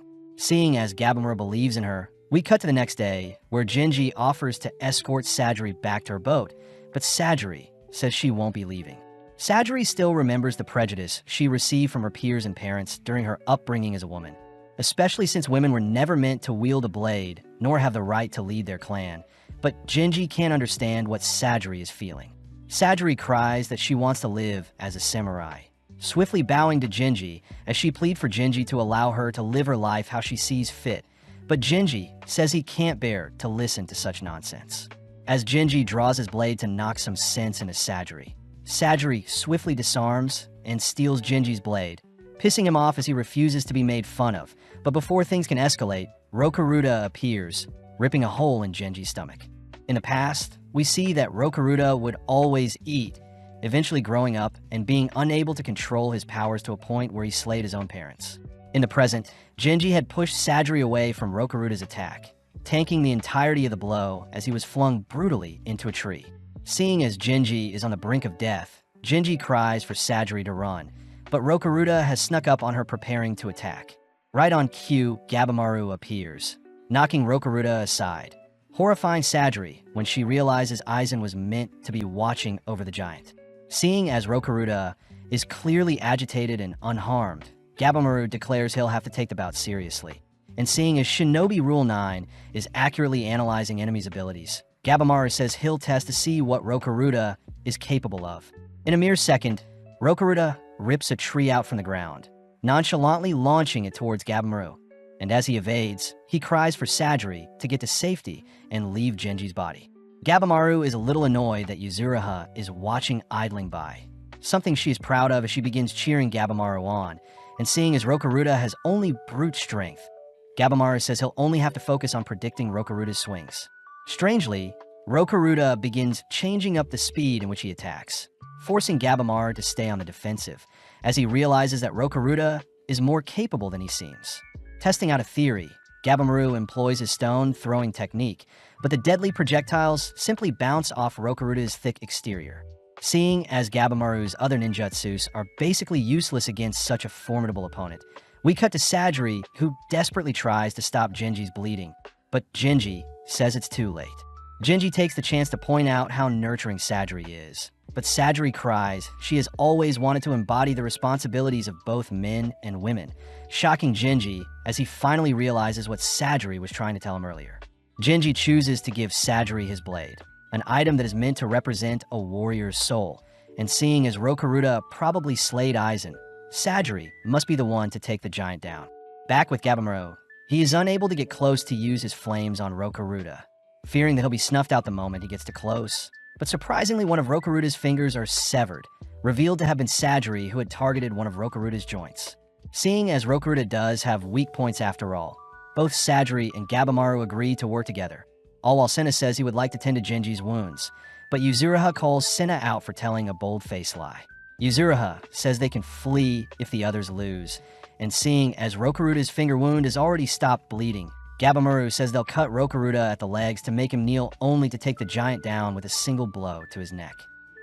Seeing as Gabimaru believes in her, we cut to the next day, where Genji offers to escort Sajiri back to her boat, but Sajiri says she won't be leaving. Sajiri still remembers the prejudice she received from her peers and parents during her upbringing as a woman, especially since women were never meant to wield a blade, nor have the right to lead their clan. But Genji can't understand what Sajiri is feeling. Sajiri cries that she wants to live as a samurai, swiftly bowing to Genji as she pleads for Genji to allow her to live her life how she sees fit. But Genji says he can't bear to listen to such nonsense. As Genji draws his blade to knock some sense into Sajiri, Sajiri swiftly disarms and steals Genji's blade, pissing him off as he refuses to be made fun of. But before things can escalate, Rokuruda appears, ripping a hole in Genji's stomach. In the past, we see that Rokuruda would always eat, eventually growing up and being unable to control his powers to a point where he slayed his own parents. In the present, Genji had pushed Sajiri away from Rokuruda's attack, tanking the entirety of the blow as he was flung brutally into a tree. Seeing as Genji is on the brink of death, Genji cries for Sajiri to run, but Rokuruda has snuck up on her preparing to attack. Right on cue, Gabimaru appears, knocking Rokuruda aside, horrifying Sadri when she realizes Aizen was meant to be watching over the giant. Seeing as Rokuruda is clearly agitated and unharmed, Gabimaru declares he'll have to take the bout seriously. And seeing as Shinobi Rule 9 is accurately analyzing enemies' abilities, Gabimaru says he'll test to see what Rokuruda is capable of. In a mere second, Rokuruda rips a tree out from the ground, nonchalantly launching it towards Gabimaru. And as he evades, he cries for Sadri to get to safety and leave Genji's body. Gabimaru is a little annoyed that Yuzuriha is watching idling by, something she is proud of as she begins cheering Gabimaru on, and seeing as Rokuruda has only brute strength, Gabimaru says he'll only have to focus on predicting Rokuruda's swings. Strangely, Rokuruda begins changing up the speed in which he attacks, forcing Gabimaru to stay on the defensive, as he realizes that Rokuruda is more capable than he seems. Testing out a theory, Gabimaru employs his stone-throwing technique, but the deadly projectiles simply bounce off Rokuruda's thick exterior. Seeing as Gabimaru's other ninjutsus are basically useless against such a formidable opponent, we cut to Sadri, who desperately tries to stop Genji's bleeding, but Genji says it's too late. Genji takes the chance to point out how nurturing Sadri is, but Sadri cries she has always wanted to embody the responsibilities of both men and women, shocking Genji as he finally realizes what Sadri was trying to tell him earlier. Genji chooses to give Sadri his blade, an item that is meant to represent a warrior's soul, and seeing as Rokuruda probably slayed Aizen, Sadri must be the one to take the giant down. Back with Gabimaru, he is unable to get close to use his flames on Rokuruda, fearing that he'll be snuffed out the moment he gets too close. But surprisingly, one of Rokuruda's fingers are severed, revealed to have been Sadri who had targeted one of Rokuruda's joints. Seeing as Rokuruda does have weak points after all, both Sadri and Gabimaru agree to work together, all while Senna says he would like to tend to Genji's wounds, but Yuzuriha calls Senna out for telling a bold-faced lie. Yuzuriha says they can flee if the others lose, and seeing as Rokuruda's finger wound has already stopped bleeding, Gabimaru says they'll cut Rokuruda at the legs to make him kneel only to take the giant down with a single blow to his neck.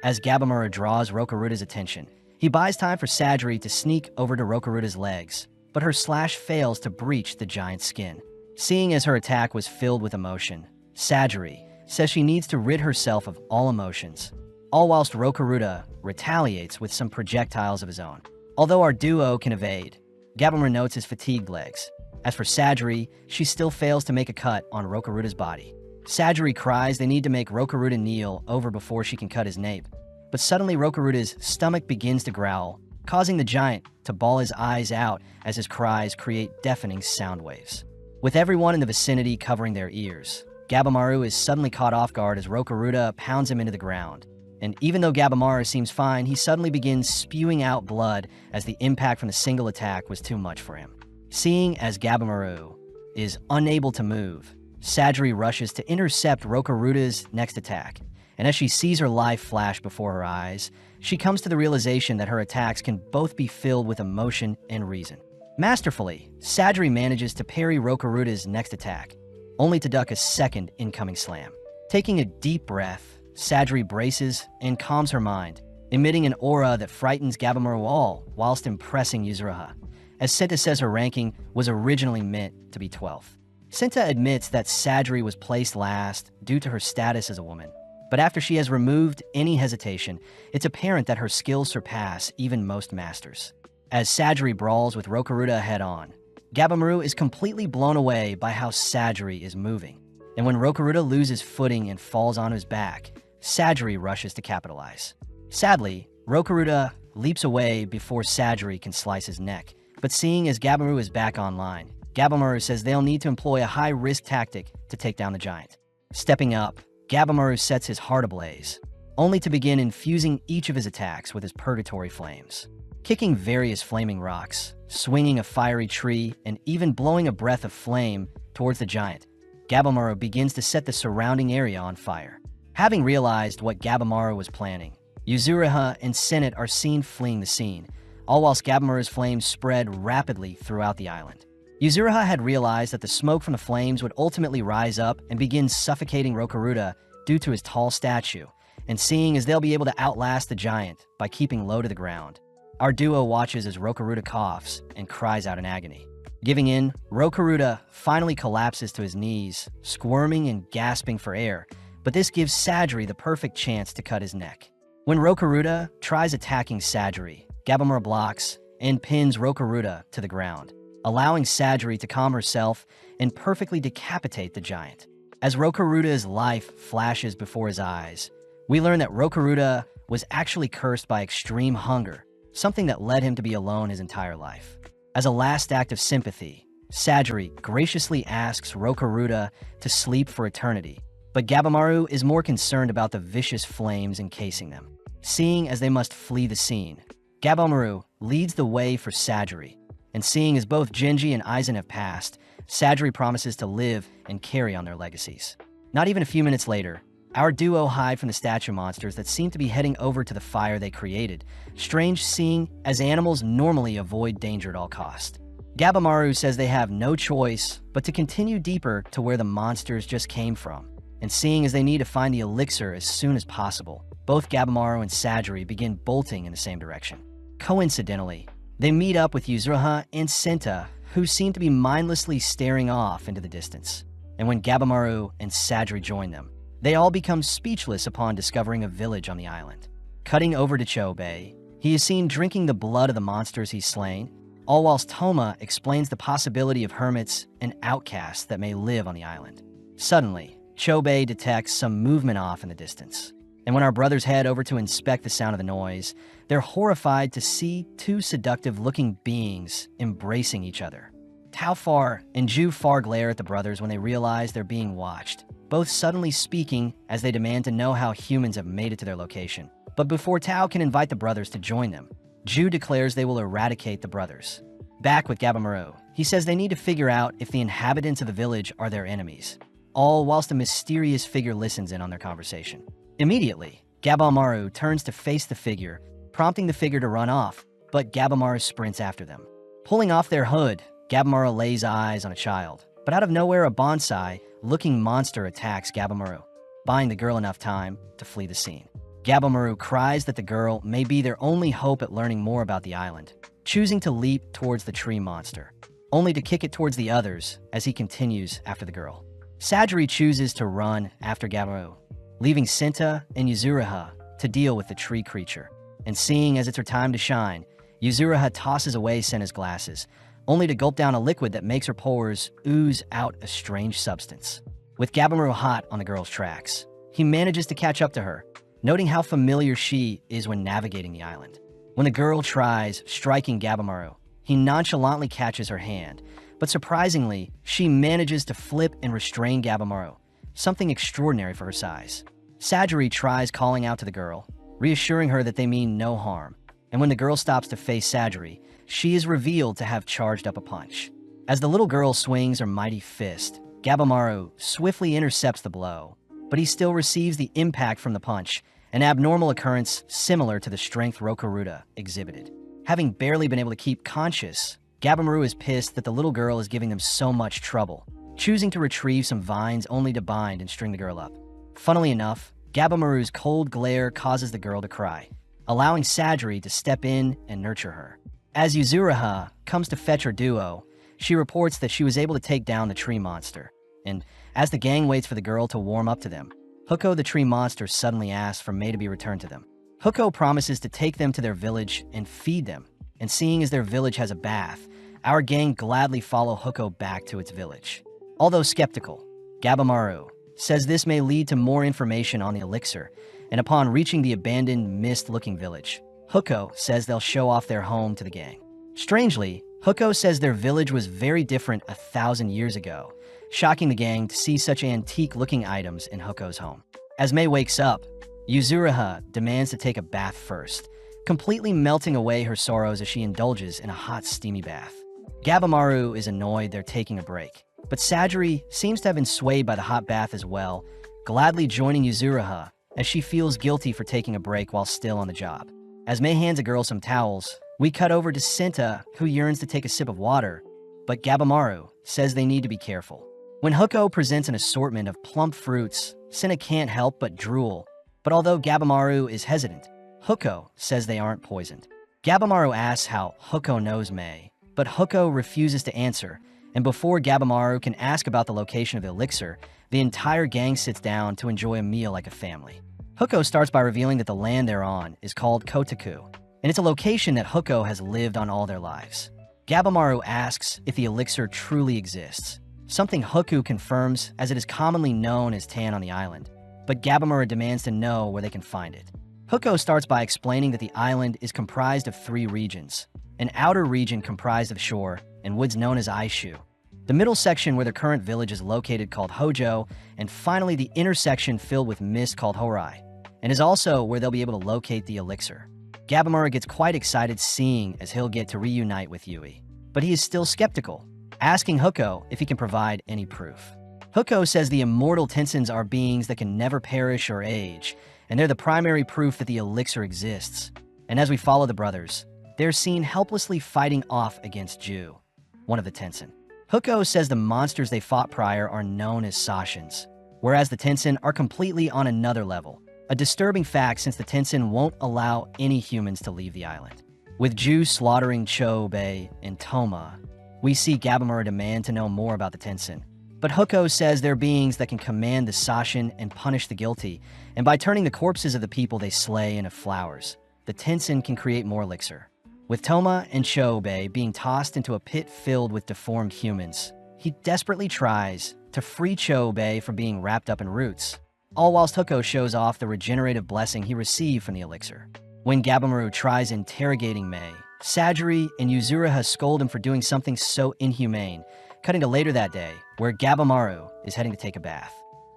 As Gabimaru draws Rokuruda's attention, he buys time for Sadri to sneak over to Rokuruda's legs, but her slash fails to breach the giant's skin. Seeing as her attack was filled with emotion, Sadri says she needs to rid herself of all emotions, all whilst Rokuruda retaliates with some projectiles of his own. Although our duo can evade, Gabimaru notes his fatigued legs. As for Sadri, she still fails to make a cut on Rokuruda's body. Sadri cries they need to make Rokuruda kneel over before she can cut his nape, but suddenly Rokuruda's stomach begins to growl, causing the giant to bawl his eyes out as his cries create deafening sound waves. With everyone in the vicinity covering their ears, Gabimaru is suddenly caught off guard as Rokuruda pounds him into the ground. And even though Gabimaru seems fine, he suddenly begins spewing out blood as the impact from the single attack was too much for him. Seeing as Gabimaru is unable to move, Sadri rushes to intercept Rokuruda's next attack, and as she sees her life flash before her eyes, she comes to the realization that her attacks can both be filled with emotion and reason. Masterfully, Sadri manages to parry Rokuruda's next attack, only to duck a second incoming slam. Taking a deep breath, Sadri braces and calms her mind, emitting an aura that frightens Gabimaru all whilst impressing Yuzuriha, as Senta says her ranking was originally meant to be 12th. Senta admits that Sadri was placed last due to her status as a woman, but after she has removed any hesitation, it's apparent that her skills surpass even most masters. As Sadri brawls with Rokuruda head-on, Gabimaru is completely blown away by how Sadri is moving, and when Rokuruda loses footing and falls on his back, Sadri rushes to capitalize. Sadly, Rokuruda leaps away before Sadri can slice his neck, but seeing as Gabimaru is back online, Gabimaru says they'll need to employ a high-risk tactic to take down the giant. Stepping up, Gabimaru sets his heart ablaze, only to begin infusing each of his attacks with his purgatory flames. Kicking various flaming rocks, swinging a fiery tree, and even blowing a breath of flame towards the giant, Gabimaru begins to set the surrounding area on fire. Having realized what Gabimaru was planning, Yuzuriha and Sennet are seen fleeing the scene, all whilst Gabimaru's flames spread rapidly throughout the island. Yuzuriha had realized that the smoke from the flames would ultimately rise up and begin suffocating Rokuruda due to his tall stature, and seeing as they'll be able to outlast the giant by keeping low to the ground, our duo watches as Rokuruda coughs and cries out in agony. Giving in, Rokuruda finally collapses to his knees, squirming and gasping for air, but this gives Sajiri the perfect chance to cut his neck. When Rokuruda tries attacking Sajiri, Gabamaro blocks and pins Rokuruda to the ground, allowing Sajiri to calm herself and perfectly decapitate the giant. As Rokuruda's life flashes before his eyes, we learn that Rokuruda was actually cursed by extreme hunger, something that led him to be alone his entire life. As a last act of sympathy, Sajiri graciously asks Rokuruda to sleep for eternity, but Gabamaru is more concerned about the vicious flames encasing them. Seeing as they must flee the scene, Gabamaru leads the way for Sajiri, and seeing as both Genji and Aizen have passed, Sajiri promises to live and carry on their legacies. Not even a few minutes later, our duo hide from the statue monsters that seem to be heading over to the fire they created, strange seeing as animals normally avoid danger at all costs. Gabamaru says they have no choice but to continue deeper to where the monsters just came from, and seeing as they need to find the elixir as soon as possible, both Gabamaru and Sajiri begin bolting in the same direction. Coincidentally, they meet up with Yuzuriha and Senta, who seem to be mindlessly staring off into the distance. And when Gabamaru and Sajiri join them, they all become speechless upon discovering a village on the island. Cutting over to Chobei, he is seen drinking the blood of the monsters he's slain, all whilst Toma explains the possibility of hermits and outcasts that may live on the island. Suddenly, Chobei detects some movement off in the distance, and when our brothers head over to inspect the sound of the noise, they're horrified to see two seductive-looking beings embracing each other. Taofar and Ju-Far glare at the brothers when they realize they're being watched, both suddenly speaking as they demand to know how humans have made it to their location. But before Tao can invite the brothers to join them, Ju declares they will eradicate the brothers. Back with Gabamaru, he says they need to figure out if the inhabitants of the village are their enemies, all whilst a mysterious figure listens in on their conversation. Immediately, Gabamaru turns to face the figure, prompting the figure to run off, but Gabamaru sprints after them. Pulling off their hood, Gabamaru lays eyes on a child, but out of nowhere a bonsai-looking monster attacks Gabamaru, buying the girl enough time to flee the scene. Gabamaru cries that the girl may be their only hope at learning more about the island, choosing to leap towards the tree monster, only to kick it towards the others as he continues after the girl. Sajiri chooses to run after Gabamaru, leaving Senta and Yuzuriha to deal with the tree creature. And seeing as it's her time to shine, Yuzuriha tosses away Senta's glasses, only to gulp down a liquid that makes her pores ooze out a strange substance. With Gabamaru hot on the girl's tracks, he manages to catch up to her, noting how familiar she is when navigating the island. When the girl tries striking Gabamaru, he nonchalantly catches her hand, but surprisingly, she manages to flip and restrain Gabamaru, something extraordinary for her size. Sajiri tries calling out to the girl, reassuring her that they mean no harm, and when the girl stops to face Sajiri, she is revealed to have charged up a punch. As the little girl swings her mighty fist, Gabamaru swiftly intercepts the blow, but he still receives the impact from the punch, an abnormal occurrence similar to the strength Rokuruda exhibited. Having barely been able to keep conscious, Gabamaru is pissed that the little girl is giving them so much trouble, choosing to retrieve some vines only to bind and string the girl up. Funnily enough, Gabamaru's cold glare causes the girl to cry, allowing Sajiri to step in and nurture her. As Yuzuriha comes to fetch her duo, she reports that she was able to take down the tree monster, and as the gang waits for the girl to warm up to them, Huko the tree monster suddenly asks for Mei to be returned to them. Huko promises to take them to their village and feed them, and seeing as their village has a bath, our gang gladly follow Huko back to its village. Although skeptical, Gabamaru says this may lead to more information on the elixir, and upon reaching the abandoned mist-looking village, Huko says they'll show off their home to the gang. Strangely, Huko says their village was very different 1,000 years ago, shocking the gang to see such antique-looking items in Huko's home. As Mei wakes up, Yuzuriha demands to take a bath first, completely melting away her sorrows as she indulges in a hot, steamy bath. Gabamaru is annoyed they're taking a break, but Sajiri seems to have been swayed by the hot bath as well, gladly joining Yuzuriha as she feels guilty for taking a break while still on the job. As Mei hands a girl some towels, we cut over to Senta, who yearns to take a sip of water, but Gabamaru says they need to be careful. When Huko presents an assortment of plump fruits, Senta can't help but drool, but although Gabamaru is hesitant, Huko says they aren't poisoned. Gabamaru asks how Huko knows Mei, but Huko refuses to answer, and before Gabimaru can ask about the location of Elixir, the entire gang sits down to enjoy a meal like a family. Huko starts by revealing that the land they're on is called Kotaku, and it's a location that Huko has lived on all their lives. Gabimaru asks if the elixir truly exists, something Huko confirms as it is commonly known as tan on the island, but Gabimaru demands to know where they can find it. Huko starts by explaining that the island is comprised of 3 regions, an outer region comprised of shore and woods known as Aishu, the middle section where the current village is located called Hojo, and finally the inner section filled with mist called Horai, and is also where they'll be able to locate the elixir. Gabimaru gets quite excited seeing as he'll get to reunite with Yui, but he is still skeptical, asking Huko if he can provide any proof. Huko says the immortal Tensins are beings that can never perish or age, and they're the primary proof that the elixir exists. And as we follow the brothers, they're seen helplessly fighting off against Ju, one of the Tensin. Huko says the monsters they fought prior are known as Sashins, whereas the Tensin are completely on another level, a disturbing fact since the Tensin won't allow any humans to leave the island. With Ju slaughtering Chobe and Toma, we see Gabimaru demand to know more about the Tensin. But Huko says they're beings that can command the Sashin and punish the guilty, and by turning the corpses of the people they slay into flowers, the Tensin can create more elixir. With Toma and Chobe being tossed into a pit filled with deformed humans, he desperately tries to free Chobe from being wrapped up in roots, all whilst Huko shows off the regenerative blessing he received from the elixir. When Gabimaru tries interrogating Mei, Sajiri and Yuzuriha scold him for doing something so inhumane, cutting to later that day, where Gabimaru is heading to take a bath.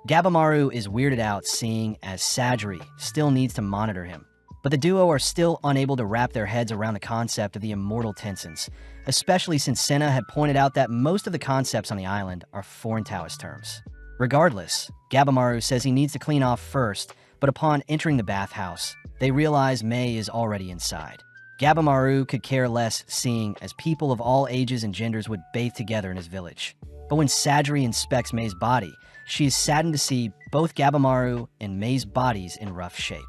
Gabimaru is weirded out seeing as Sajiri still needs to monitor him, but the duo are still unable to wrap their heads around the concept of the immortal Tensins, especially since Senna had pointed out that most of the concepts on the island are foreign Taoist terms. Regardless, Gabimaru says he needs to clean off first, but upon entering the bathhouse, they realize Mei is already inside. Gabimaru could care less seeing as people of all ages and genders would bathe together in his village. But when Sajiri inspects Mei's body, she is saddened to see both Gabimaru and Mei's bodies in rough shape.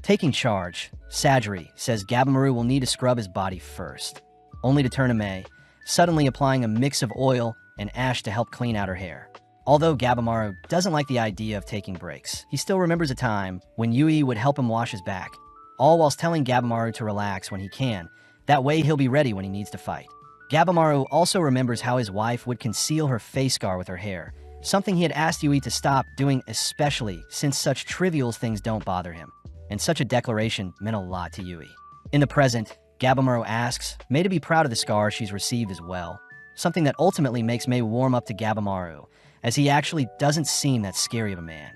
Taking charge, Sajiri says Gabimaru will need to scrub his body first, only to turn to Mei, suddenly applying a mix of oil and ash to help clean out her hair. Although Gabimaru doesn't like the idea of taking breaks, he still remembers a time when Yui would help him wash his back, all whilst telling Gabimaru to relax when he can, that way he'll be ready when he needs to fight. Gabimaru also remembers how his wife would conceal her face scar with her hair, something he had asked Yui to stop doing, especially since such trivial things don't bother him, and such a declaration meant a lot to Yui. In the present, Gabimaru asks Mei to be proud of the scar she's received as well, something that ultimately makes Mei warm up to Gabimaru, as he actually doesn't seem that scary of a man.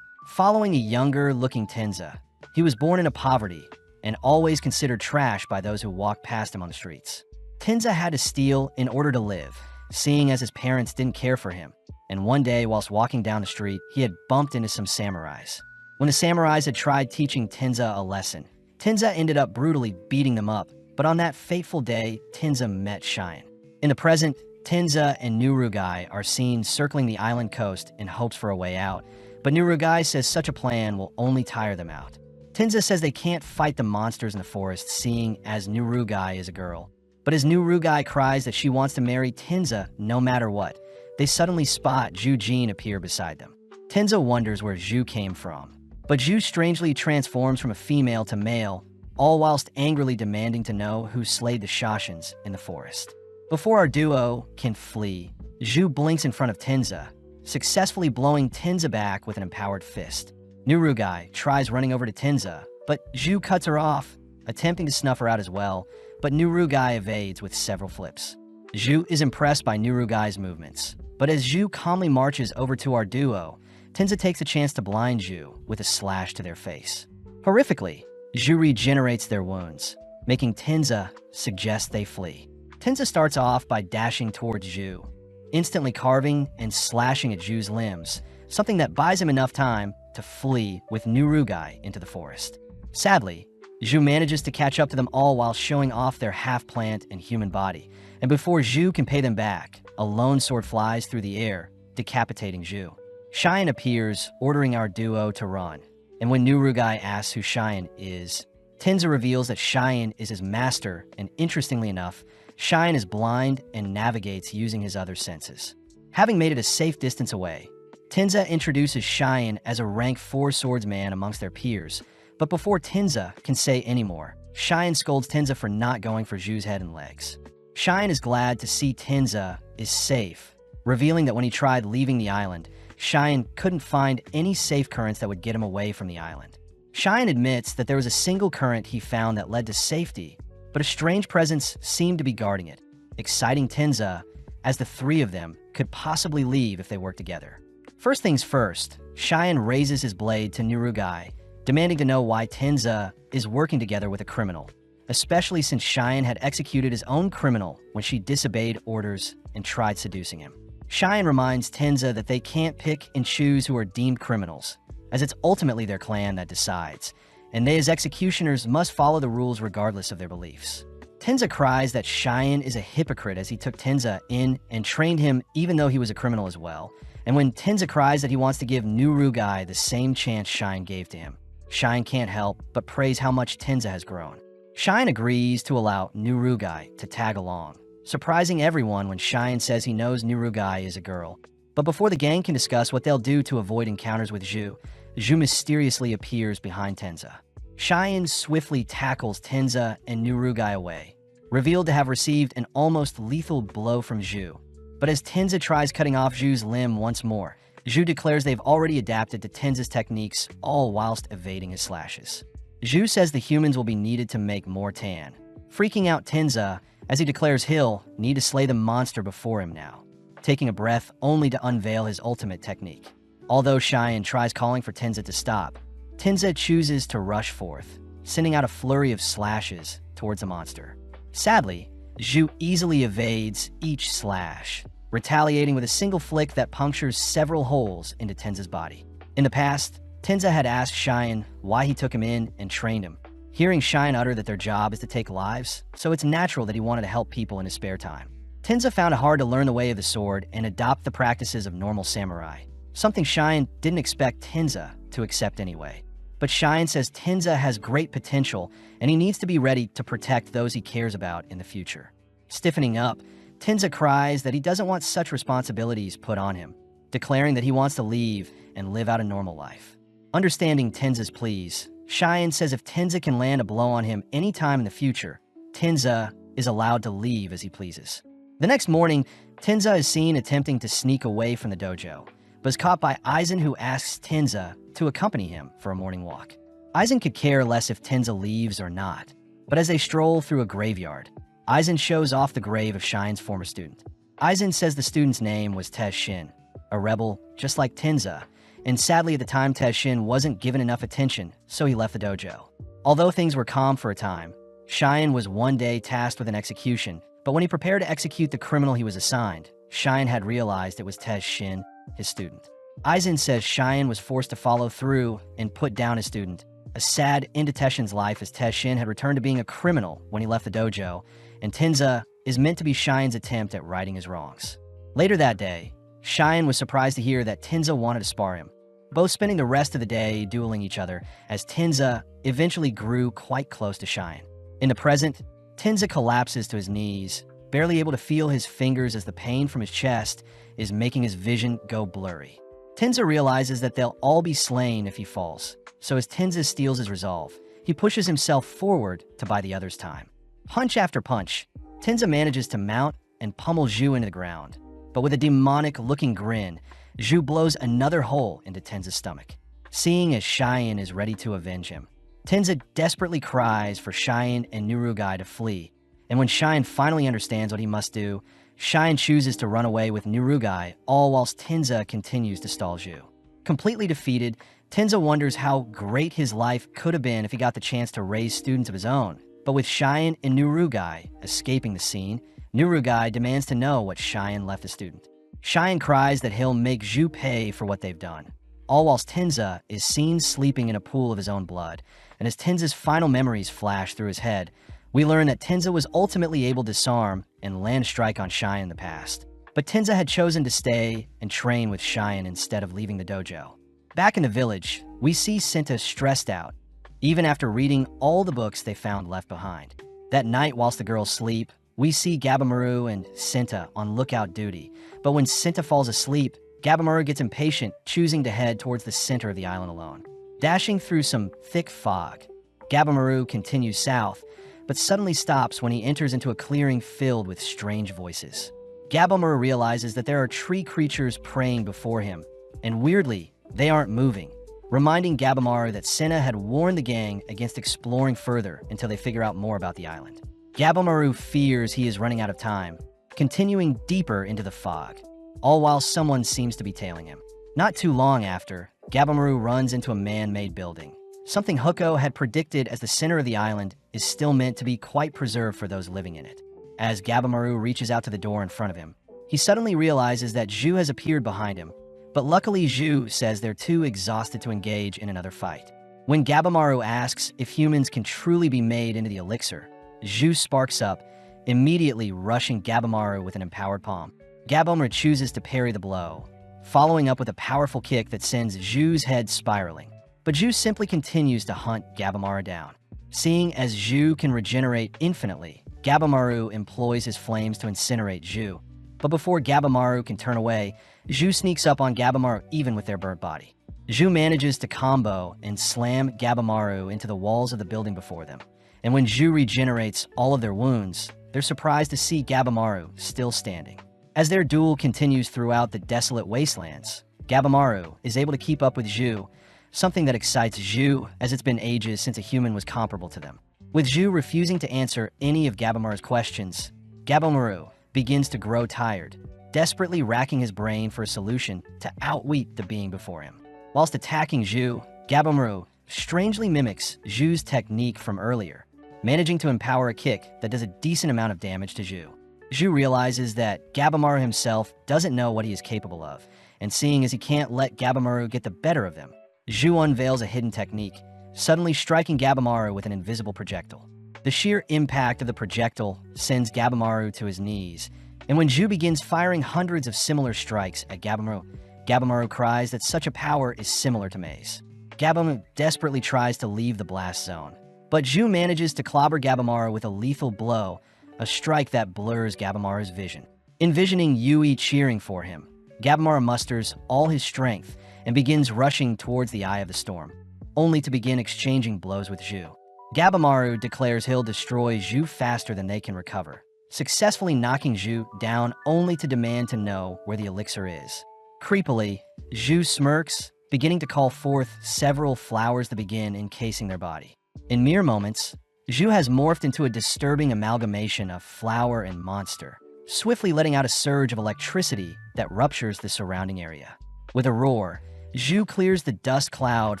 Following a younger-looking Tenza, he was born into poverty and always considered trash by those who walked past him on the streets. Tenza had to steal in order to live, seeing as his parents didn't care for him, and one day whilst walking down the street, he had bumped into some samurais. When the samurais had tried teaching Tenza a lesson, Tenza ended up brutally beating them up, but on that fateful day, Tenza met Cheyenne. In the present, Tenza and Nurugai are seen circling the island coast in hopes for a way out, but Nurugai says such a plan will only tire them out. Tenza says they can't fight the monsters in the forest, seeing as Nurugai is a girl. But as Nurugai cries that she wants to marry Tenza no matter what, they suddenly spot Zhu Jin appear beside them. Tenza wonders where Zhu came from, but Zhu strangely transforms from a female to male, all whilst angrily demanding to know who slayed the Shashins in the forest. Before our duo can flee, Zhu blinks in front of Tenza, successfully blowing Tenza back with an empowered fist. Nurugai tries running over to Tenza, but Zhu cuts her off, attempting to snuff her out as well, but Nurugai evades with several flips. Zhu is impressed by Nurugai's movements, but as Zhu calmly marches over to our duo, Tenza takes a chance to blind Zhu with a slash to their face. Horrifically, Zhu regenerates their wounds, making Tenza suggest they flee. Tenza starts off by dashing towards Zhu, instantly carving and slashing at Zhu's limbs, something that buys him enough time to flee with Nurugai into the forest. Sadly, Zhu manages to catch up to them all while showing off their half-plant and human body, and before Zhu can pay them back, a lone sword flies through the air, decapitating Zhu. Cheyenne appears, ordering our duo to run, and when Nurugai asks who Cheyenne is, Tenza reveals that Cheyenne is his master, and interestingly enough, Shine is blind and navigates using his other senses. Having made it a safe distance away, Tenza introduces Shine as a rank 4 swordsman amongst their peers, but before Tenza can say any more, Shine scolds Tenza for not going for Zhu's head and legs. Shine is glad to see Tenza is safe, revealing that when he tried leaving the island, Shine couldn't find any safe currents that would get him away from the island. Shine admits that there was a single current he found that led to safety, but a strange presence seemed to be guarding it, exciting Tenza as the three of them could possibly leave if they worked together. First things first, Shine raises his blade to Nurugai, demanding to know why Tenza is working together with a criminal, especially since Shine had executed his own criminal when she disobeyed orders and tried seducing him. Shine reminds Tenza that they can't pick and choose who are deemed criminals, as it's ultimately their clan that decides, and they as executioners must follow the rules regardless of their beliefs. Tenza cries that Shine is a hypocrite as he took Tenza in and trained him even though he was a criminal as well, and when Tenza cries that he wants to give Nurugai the same chance Shine gave to him, Shine can't help but praise how much Tenza has grown. Shine agrees to allow Nurugai to tag along, surprising everyone when Shine says he knows Nurugai is a girl. But before the gang can discuss what they'll do to avoid encounters with Zhu, Zhu mysteriously appears behind Tenza. Shine swiftly tackles Tenza and Nurugai away, revealed to have received an almost lethal blow from Zhu. But as Tenza tries cutting off Zhu's limb once more, Zhu declares they've already adapted to Tenza's techniques, all whilst evading his slashes. Zhu says the humans will be needed to make more tan, freaking out Tenza as he declares he'll need to slay the monster before him now, taking a breath only to unveil his ultimate technique. Although Shine tries calling for Tenza to stop, Tenza chooses to rush forth, sending out a flurry of slashes towards the monster. Sadly, Zhu easily evades each slash, retaliating with a single flick that punctures several holes into Tenza's body. In the past, Tenza had asked Shine why he took him in and trained him, hearing Shine utter that their job is to take lives, so it's natural that he wanted to help people in his spare time. Tenza found it hard to learn the way of the sword and adopt the practices of normal samurai, something Shine didn't expect Tenza to accept anyway. But Shine says Tenza has great potential and he needs to be ready to protect those he cares about in the future. Stiffening up, Tenza cries that he doesn't want such responsibilities put on him, declaring that he wants to leave and live out a normal life. Understanding Tenza's pleas, Shine says if Tenza can land a blow on him anytime in the future, Tenza is allowed to leave as he pleases. The next morning, Tenza is seen attempting to sneak away from the dojo, but is caught by Aizen, who asks Tenza to accompany him for a morning walk. Aizen could care less if Tenza leaves or not, but as they stroll through a graveyard, Aizen shows off the grave of Shine's former student. Aizen says the student's name was Tez Shin, a rebel just like Tenza, and sadly at the time Tez Shin wasn't given enough attention, so he left the dojo. Although things were calm for a time, Shine was one day tasked with an execution, but when he prepared to execute the criminal he was assigned, Shine had realized it was Tez Shin, his student. Aizen says Shine was forced to follow through and put down his student, a sad end to Teshin's life as Tez Shin had returned to being a criminal when he left the dojo, and Tenza is meant to be Shine's attempt at righting his wrongs. Later that day, Shine was surprised to hear that Tenza wanted to spar him, both spending the rest of the day dueling each other as Tenza eventually grew quite close to Shine. In the present, Tenza collapses to his knees, barely able to feel his fingers as the pain from his chest is making his vision go blurry. Tenza realizes that they'll all be slain if he falls, so as Tenza steals his resolve, he pushes himself forward to buy the others time. Punch after punch, Tenza manages to mount and pummel Zhu into the ground, but with a demonic-looking grin, Zhu blows another hole into Tenza's stomach. Seeing as Cheyenne is ready to avenge him, Tenza desperately cries for Cheyenne and Nurugai to flee, and when Cheyenne finally understands what he must do, Cheyenne chooses to run away with Nurugai, all whilst Tenza continues to stall Zhu. Completely defeated, Tenza wonders how great his life could have been if he got the chance to raise students of his own. But with Cheyenne and Nurugai escaping the scene, Nurugai demands to know what Cheyenne left a student. Cheyenne cries that he'll make Zhu pay for what they've done, all whilst Tenza is seen sleeping in a pool of his own blood, and as Tenza's final memories flash through his head, we learn that Tenza was ultimately able to disarm and land a strike on Cheyenne in the past. But Tenza had chosen to stay and train with Cheyenne instead of leaving the dojo. Back in the village, we see Senta stressed out, even after reading all the books they found left behind. That night, whilst the girls sleep, We see Gabimaru and Senta on lookout duty, but when Senta falls asleep, Gabimaru gets impatient, choosing to head towards the center of the island alone. Dashing through some thick fog, Gabimaru continues south, but suddenly stops when he enters into a clearing filled with strange voices. Gabimaru realizes that there are tree creatures praying before him, and weirdly, they aren't moving, reminding Gabimaru that Senta had warned the gang against exploring further until they figure out more about the island. Gabimaru fears he is running out of time, continuing deeper into the fog, all while someone seems to be tailing him. Not too long after, Gabimaru runs into a man-made building. Something Huko had predicted as the center of the island is still meant to be quite preserved for those living in it. As Gabimaru reaches out to the door in front of him, he suddenly realizes that Zhu has appeared behind him, but luckily Zhu says they're too exhausted to engage in another fight. When Gabimaru asks if humans can truly be made into the elixir, Zhu sparks up, immediately rushing Gabimaru with an empowered palm. Gabimaru chooses to parry the blow, following up with a powerful kick that sends Zhu's head spiraling. But Zhu simply continues to hunt Gabimaru down. Seeing as Zhu can regenerate infinitely, Gabimaru employs his flames to incinerate Zhu. But before Gabimaru can turn away, Zhu sneaks up on Gabimaru even with their burnt body. Zhu manages to combo and slam Gabimaru into the walls of the building before them. And when Zhu regenerates all of their wounds, they're surprised to see Gabimaru still standing. As their duel continues throughout the desolate wastelands, Gabimaru is able to keep up with Zhu, something that excites Zhu as it's been ages since a human was comparable to them. With Zhu refusing to answer any of Gabimaru's questions, Gabimaru begins to grow tired, desperately racking his brain for a solution to outwit the being before him. Whilst attacking Zhu, Gabimaru strangely mimics Zhu's technique from earlier, managing to empower a kick that does a decent amount of damage to Zhu. Zhu realizes that Gabimaru himself doesn't know what he is capable of, and seeing as he can't let Gabimaru get the better of them, Zhu unveils a hidden technique, suddenly striking Gabimaru with an invisible projectile. The sheer impact of the projectile sends Gabimaru to his knees, and when Zhu begins firing hundreds of similar strikes at Gabimaru, Gabimaru cries that such a power is similar to Maze. Gabimaru desperately tries to leave the blast zone, but Zhu manages to clobber Gabimaru with a lethal blow, a strike that blurs Gabimaru's vision. Envisioning Yui cheering for him, Gabimaru musters all his strength and begins rushing towards the eye of the storm, only to begin exchanging blows with Zhu. Gabimaru declares he'll destroy Zhu faster than they can recover, successfully knocking Zhu down only to demand to know where the elixir is. Creepily, Zhu smirks, beginning to call forth several flowers to begin encasing their body. In mere moments, Zhu has morphed into a disturbing amalgamation of flower and monster, swiftly letting out a surge of electricity that ruptures the surrounding area. With a roar, Zhu clears the dust cloud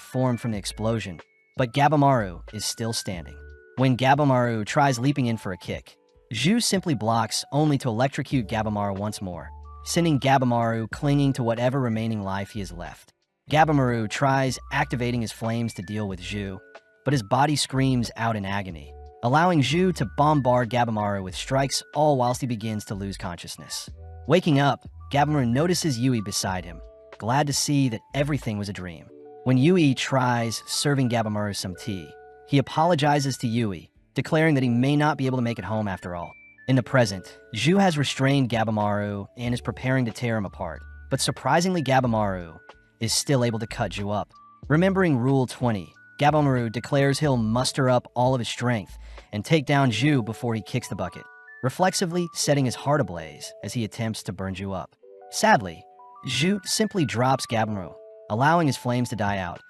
formed from the explosion, but Gabimaru is still standing. When Gabimaru tries leaping in for a kick, Zhu simply blocks only to electrocute Gabimaru once more, sending Gabimaru clinging to whatever remaining life he has left. Gabimaru tries activating his flames to deal with Zhu, but his body screams out in agony, allowing Zhu to bombard Gabimaru with strikes all whilst he begins to lose consciousness. Waking up, Gabimaru notices Yui beside him, glad to see that everything was a dream. When Yui tries serving Gabimaru some tea, he apologizes to Yui, declaring that he may not be able to make it home after all. In the present, Zhu has restrained Gabimaru and is preparing to tear him apart, but surprisingly Gabimaru is still able to cut Zhu up. Remembering Rule 20, Gabimaru declares he'll muster up all of his strength and take down Zhu before he kicks the bucket, reflexively setting his heart ablaze as he attempts to burn Zhu up. Sadly, Zhu simply drops Gabimaru, allowing his flames to die out,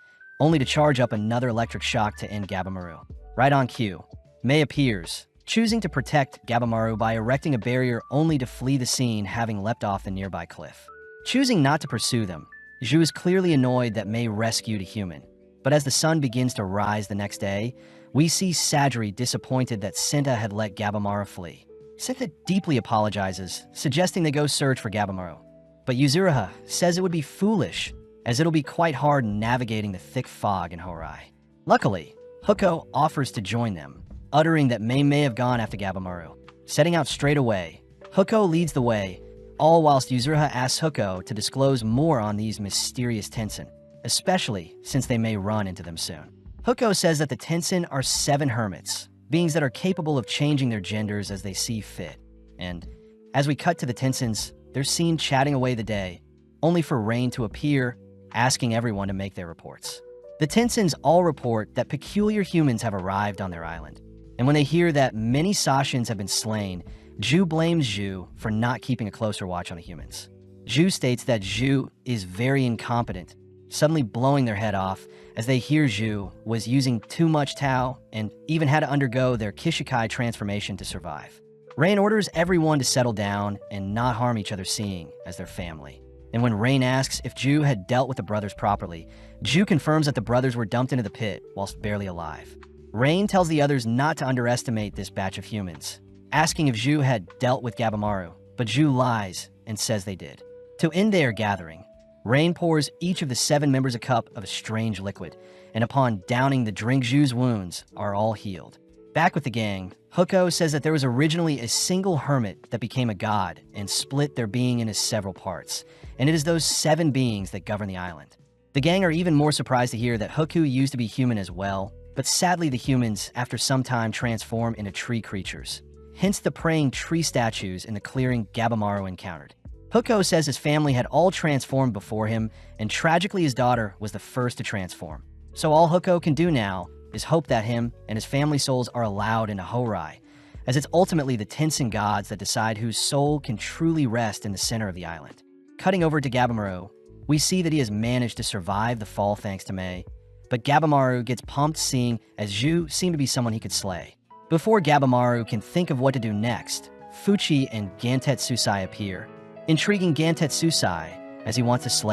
only to charge up another electric shock to end Gabimaru. Right on cue, Mei appears, choosing to protect Gabimaru by erecting a barrier only to flee the scene having leapt off the nearby cliff. Choosing not to pursue them, Zhu is clearly annoyed that Mei rescued a human. But as the sun begins to rise the next day, we see Sajiri disappointed that Senta had let Gabimaru flee. Senta deeply apologizes, suggesting they go search for Gabimaru. But Yuzuriha says it would be foolish, as it'll be quite hard navigating the thick fog in Horai. Luckily, Huko offers to join them, uttering that Mei may have gone after Gabimaru. Setting out straight away, Huko leads the way, all whilst Yuzuriha asks Huko to disclose more on these mysterious Tensen, especially since they may run into them soon. Huko says that the Tensen are 7 hermits, beings that are capable of changing their genders as they see fit. And as we cut to the Tinsons, they're seen chatting away the day, only for Rain to appear, asking everyone to make their reports. The Tinsons all report that peculiar humans have arrived on their island. And when they hear that many Sashans have been slain, Zhu blames Zhu for not keeping a closer watch on the humans. Zhu states that Zhu is very incompetent, suddenly blowing their head off as they hear Zhu was using too much Tao and even had to undergo their Kishikai transformation to survive. Rain orders everyone to settle down and not harm each other, seeing as their family. And when Rain asks if Zhu had dealt with the brothers properly, Zhu confirms that the brothers were dumped into the pit whilst barely alive. Rain tells the others not to underestimate this batch of humans, asking if Zhu had dealt with Gabimaru, but Zhu lies and says they did. To end their gathering, Rain pours each of the 7 members a cup of a strange liquid, and upon downing the drink, Zhu's wounds are all healed. Back with the gang, Huko says that there was originally a single hermit that became a god and split their being into several parts, and it is those 7 beings that govern the island. The gang are even more surprised to hear that Huko used to be human as well, but sadly the humans, after some time, transform into tree creatures. Hence the praying tree statues in the clearing Gabimaru encountered. Huko says his family had all transformed before him, and tragically his daughter was the first to transform. So all Huko can do now is hope that him and his family souls are allowed into Horai, as it's ultimately the Tensin gods that decide whose soul can truly rest in the center of the island. Cutting over to Gabimaru, we see that he has managed to survive the fall thanks to Mei, but Gabimaru gets pumped seeing as Zhu seemed to be someone he could slay. Before Gabimaru can think of what to do next, Fuchi and Gantetsusai appear, intriguing Gantetsusai as he wants to slay